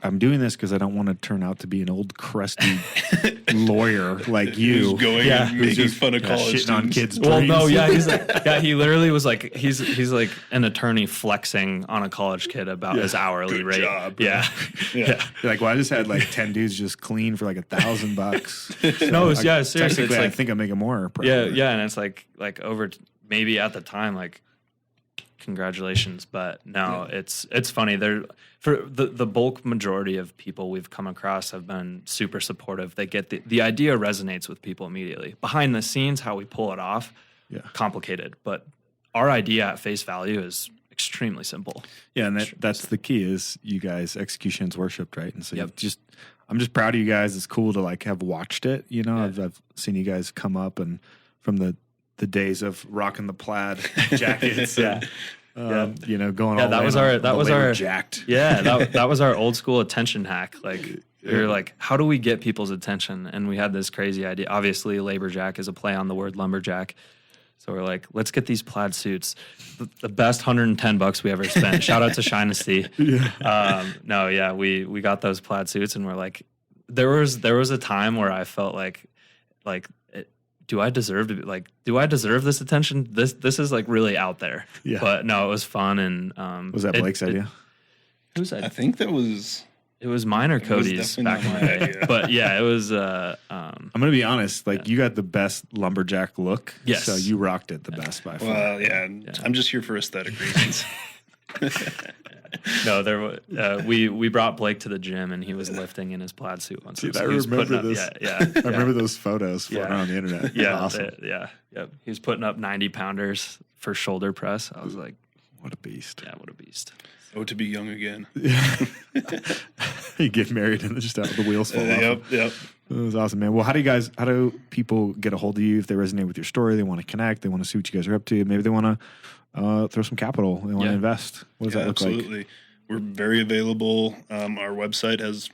Speaker 4: I'm doing this because I don't want to turn out to be an old crusty lawyer like you.
Speaker 3: Who's going and making fun of college
Speaker 4: shitting on
Speaker 3: students.
Speaker 4: kids'
Speaker 2: Well,
Speaker 4: dreams.
Speaker 2: no, yeah, he literally was like, he's like an attorney flexing on a college kid about his hourly
Speaker 3: Good
Speaker 2: rate.
Speaker 3: job.
Speaker 2: Yeah.
Speaker 3: Yeah.
Speaker 4: You're like, well, I just had like 10 dudes just clean for like $1,000. So
Speaker 2: No, yeah, seriously,
Speaker 4: Technically,
Speaker 2: it's
Speaker 4: I
Speaker 2: like-
Speaker 4: think I'm making more.
Speaker 2: Yeah,
Speaker 4: probably.
Speaker 2: yeah, and it's like over maybe at the time like congratulations. But no, it's funny. For the bulk majority of people we've come across have been super supportive. They get the idea resonates with people immediately. Behind the scenes, how we pull it off, complicated. But our idea at face value is extremely simple.
Speaker 4: Yeah, and that's the key is you guys execution's worshipped, right? And so I'm just proud of you guys. It's cool to like have watched it. You know, I've seen you guys come up and from the days of rocking the plaid jackets. You know, going all
Speaker 2: that was our
Speaker 4: jacked.
Speaker 2: Yeah, that was our old school attention hack. Like we were like, how do we get people's attention? And we had this crazy idea. Obviously, Laborjack is a play on the word lumberjack. So we're like, let's get these plaid suits. The best $110 we ever spent. Shout out to Shinesty. We got those plaid suits, and we're like, there was a time where I felt like, do I deserve this attention? This is like really out there.
Speaker 4: Yeah.
Speaker 2: But no, it was fun, and
Speaker 4: was that Blake's idea?
Speaker 2: Whose idea?
Speaker 3: I think that was.
Speaker 2: It was mine or Cody's back in the day. But yeah, it was.
Speaker 4: I'm gonna be honest. Like you got the best lumberjack look.
Speaker 2: Yes.
Speaker 4: So you rocked it the best by far.
Speaker 3: Well, yeah. I'm just here for aesthetic reasons.
Speaker 2: No, we brought Blake to the gym and he was lifting in his plaid suit once.
Speaker 4: Dude, I remember this.
Speaker 2: I
Speaker 4: remember those photos floating on the internet.
Speaker 2: Yeah,
Speaker 4: awesome.
Speaker 2: He was putting up 90 pounders for shoulder press. I was like,
Speaker 4: what a beast.
Speaker 2: Yeah, what a beast.
Speaker 3: Oh, to be young again.
Speaker 4: You get married and just the wheels fall off.
Speaker 3: Yep.
Speaker 4: It was awesome, man. Well, how do people get a hold of you if they resonate with your story? They want to connect. They want to see what you guys are up to. Maybe they want to throw some capital. They want to invest. What does that look like?
Speaker 3: Absolutely. We're very available. Our website has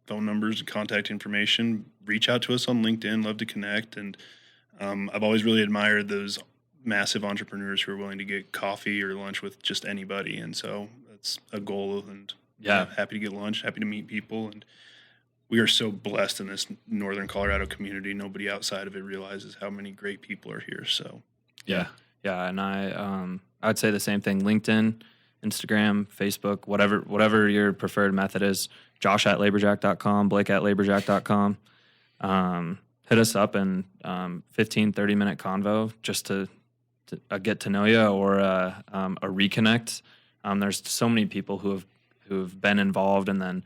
Speaker 3: phone numbers and contact information. Reach out to us on LinkedIn. Love to connect. And I've always really admired those massive entrepreneurs who are willing to get coffee or lunch with just anybody. And so that's a goal. And happy to get lunch, happy to meet people. And we are so blessed in this Northern Colorado community. Nobody outside of it realizes how many great people are here. So
Speaker 2: yeah. And I'd say the same thing. LinkedIn, Instagram, Facebook, whatever your preferred method is. Josh at Laborjack.com, Blake at Laborjack.com. Hit us up in 15, 30-minute convo just to get to know you or a reconnect. There's so many people who've been involved, and then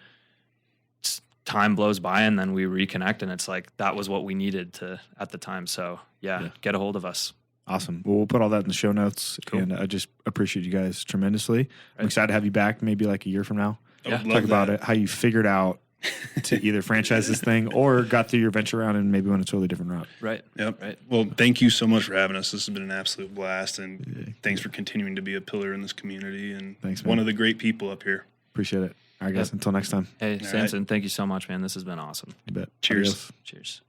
Speaker 2: time blows by, and then we reconnect, and it's like that was what we needed at the time. So get a hold of us.
Speaker 4: Awesome. Well, we'll put all that in the show notes, and I just appreciate you guys tremendously. I'm excited to have you back maybe like a year from now. Talk about it, how you figured out to either franchise this thing or got through your venture round and maybe went a totally different route.
Speaker 2: Right.
Speaker 3: Yep. Right. Well, thank you so much for having us. This has been an absolute blast, and thanks for continuing to be a pillar in this community and one of the great people up here.
Speaker 4: Appreciate it. All right, guys. Until next time.
Speaker 2: Hey, Samson, thank you so much, man. This has been awesome.
Speaker 4: You bet.
Speaker 3: Cheers.
Speaker 4: Adios.
Speaker 2: Cheers.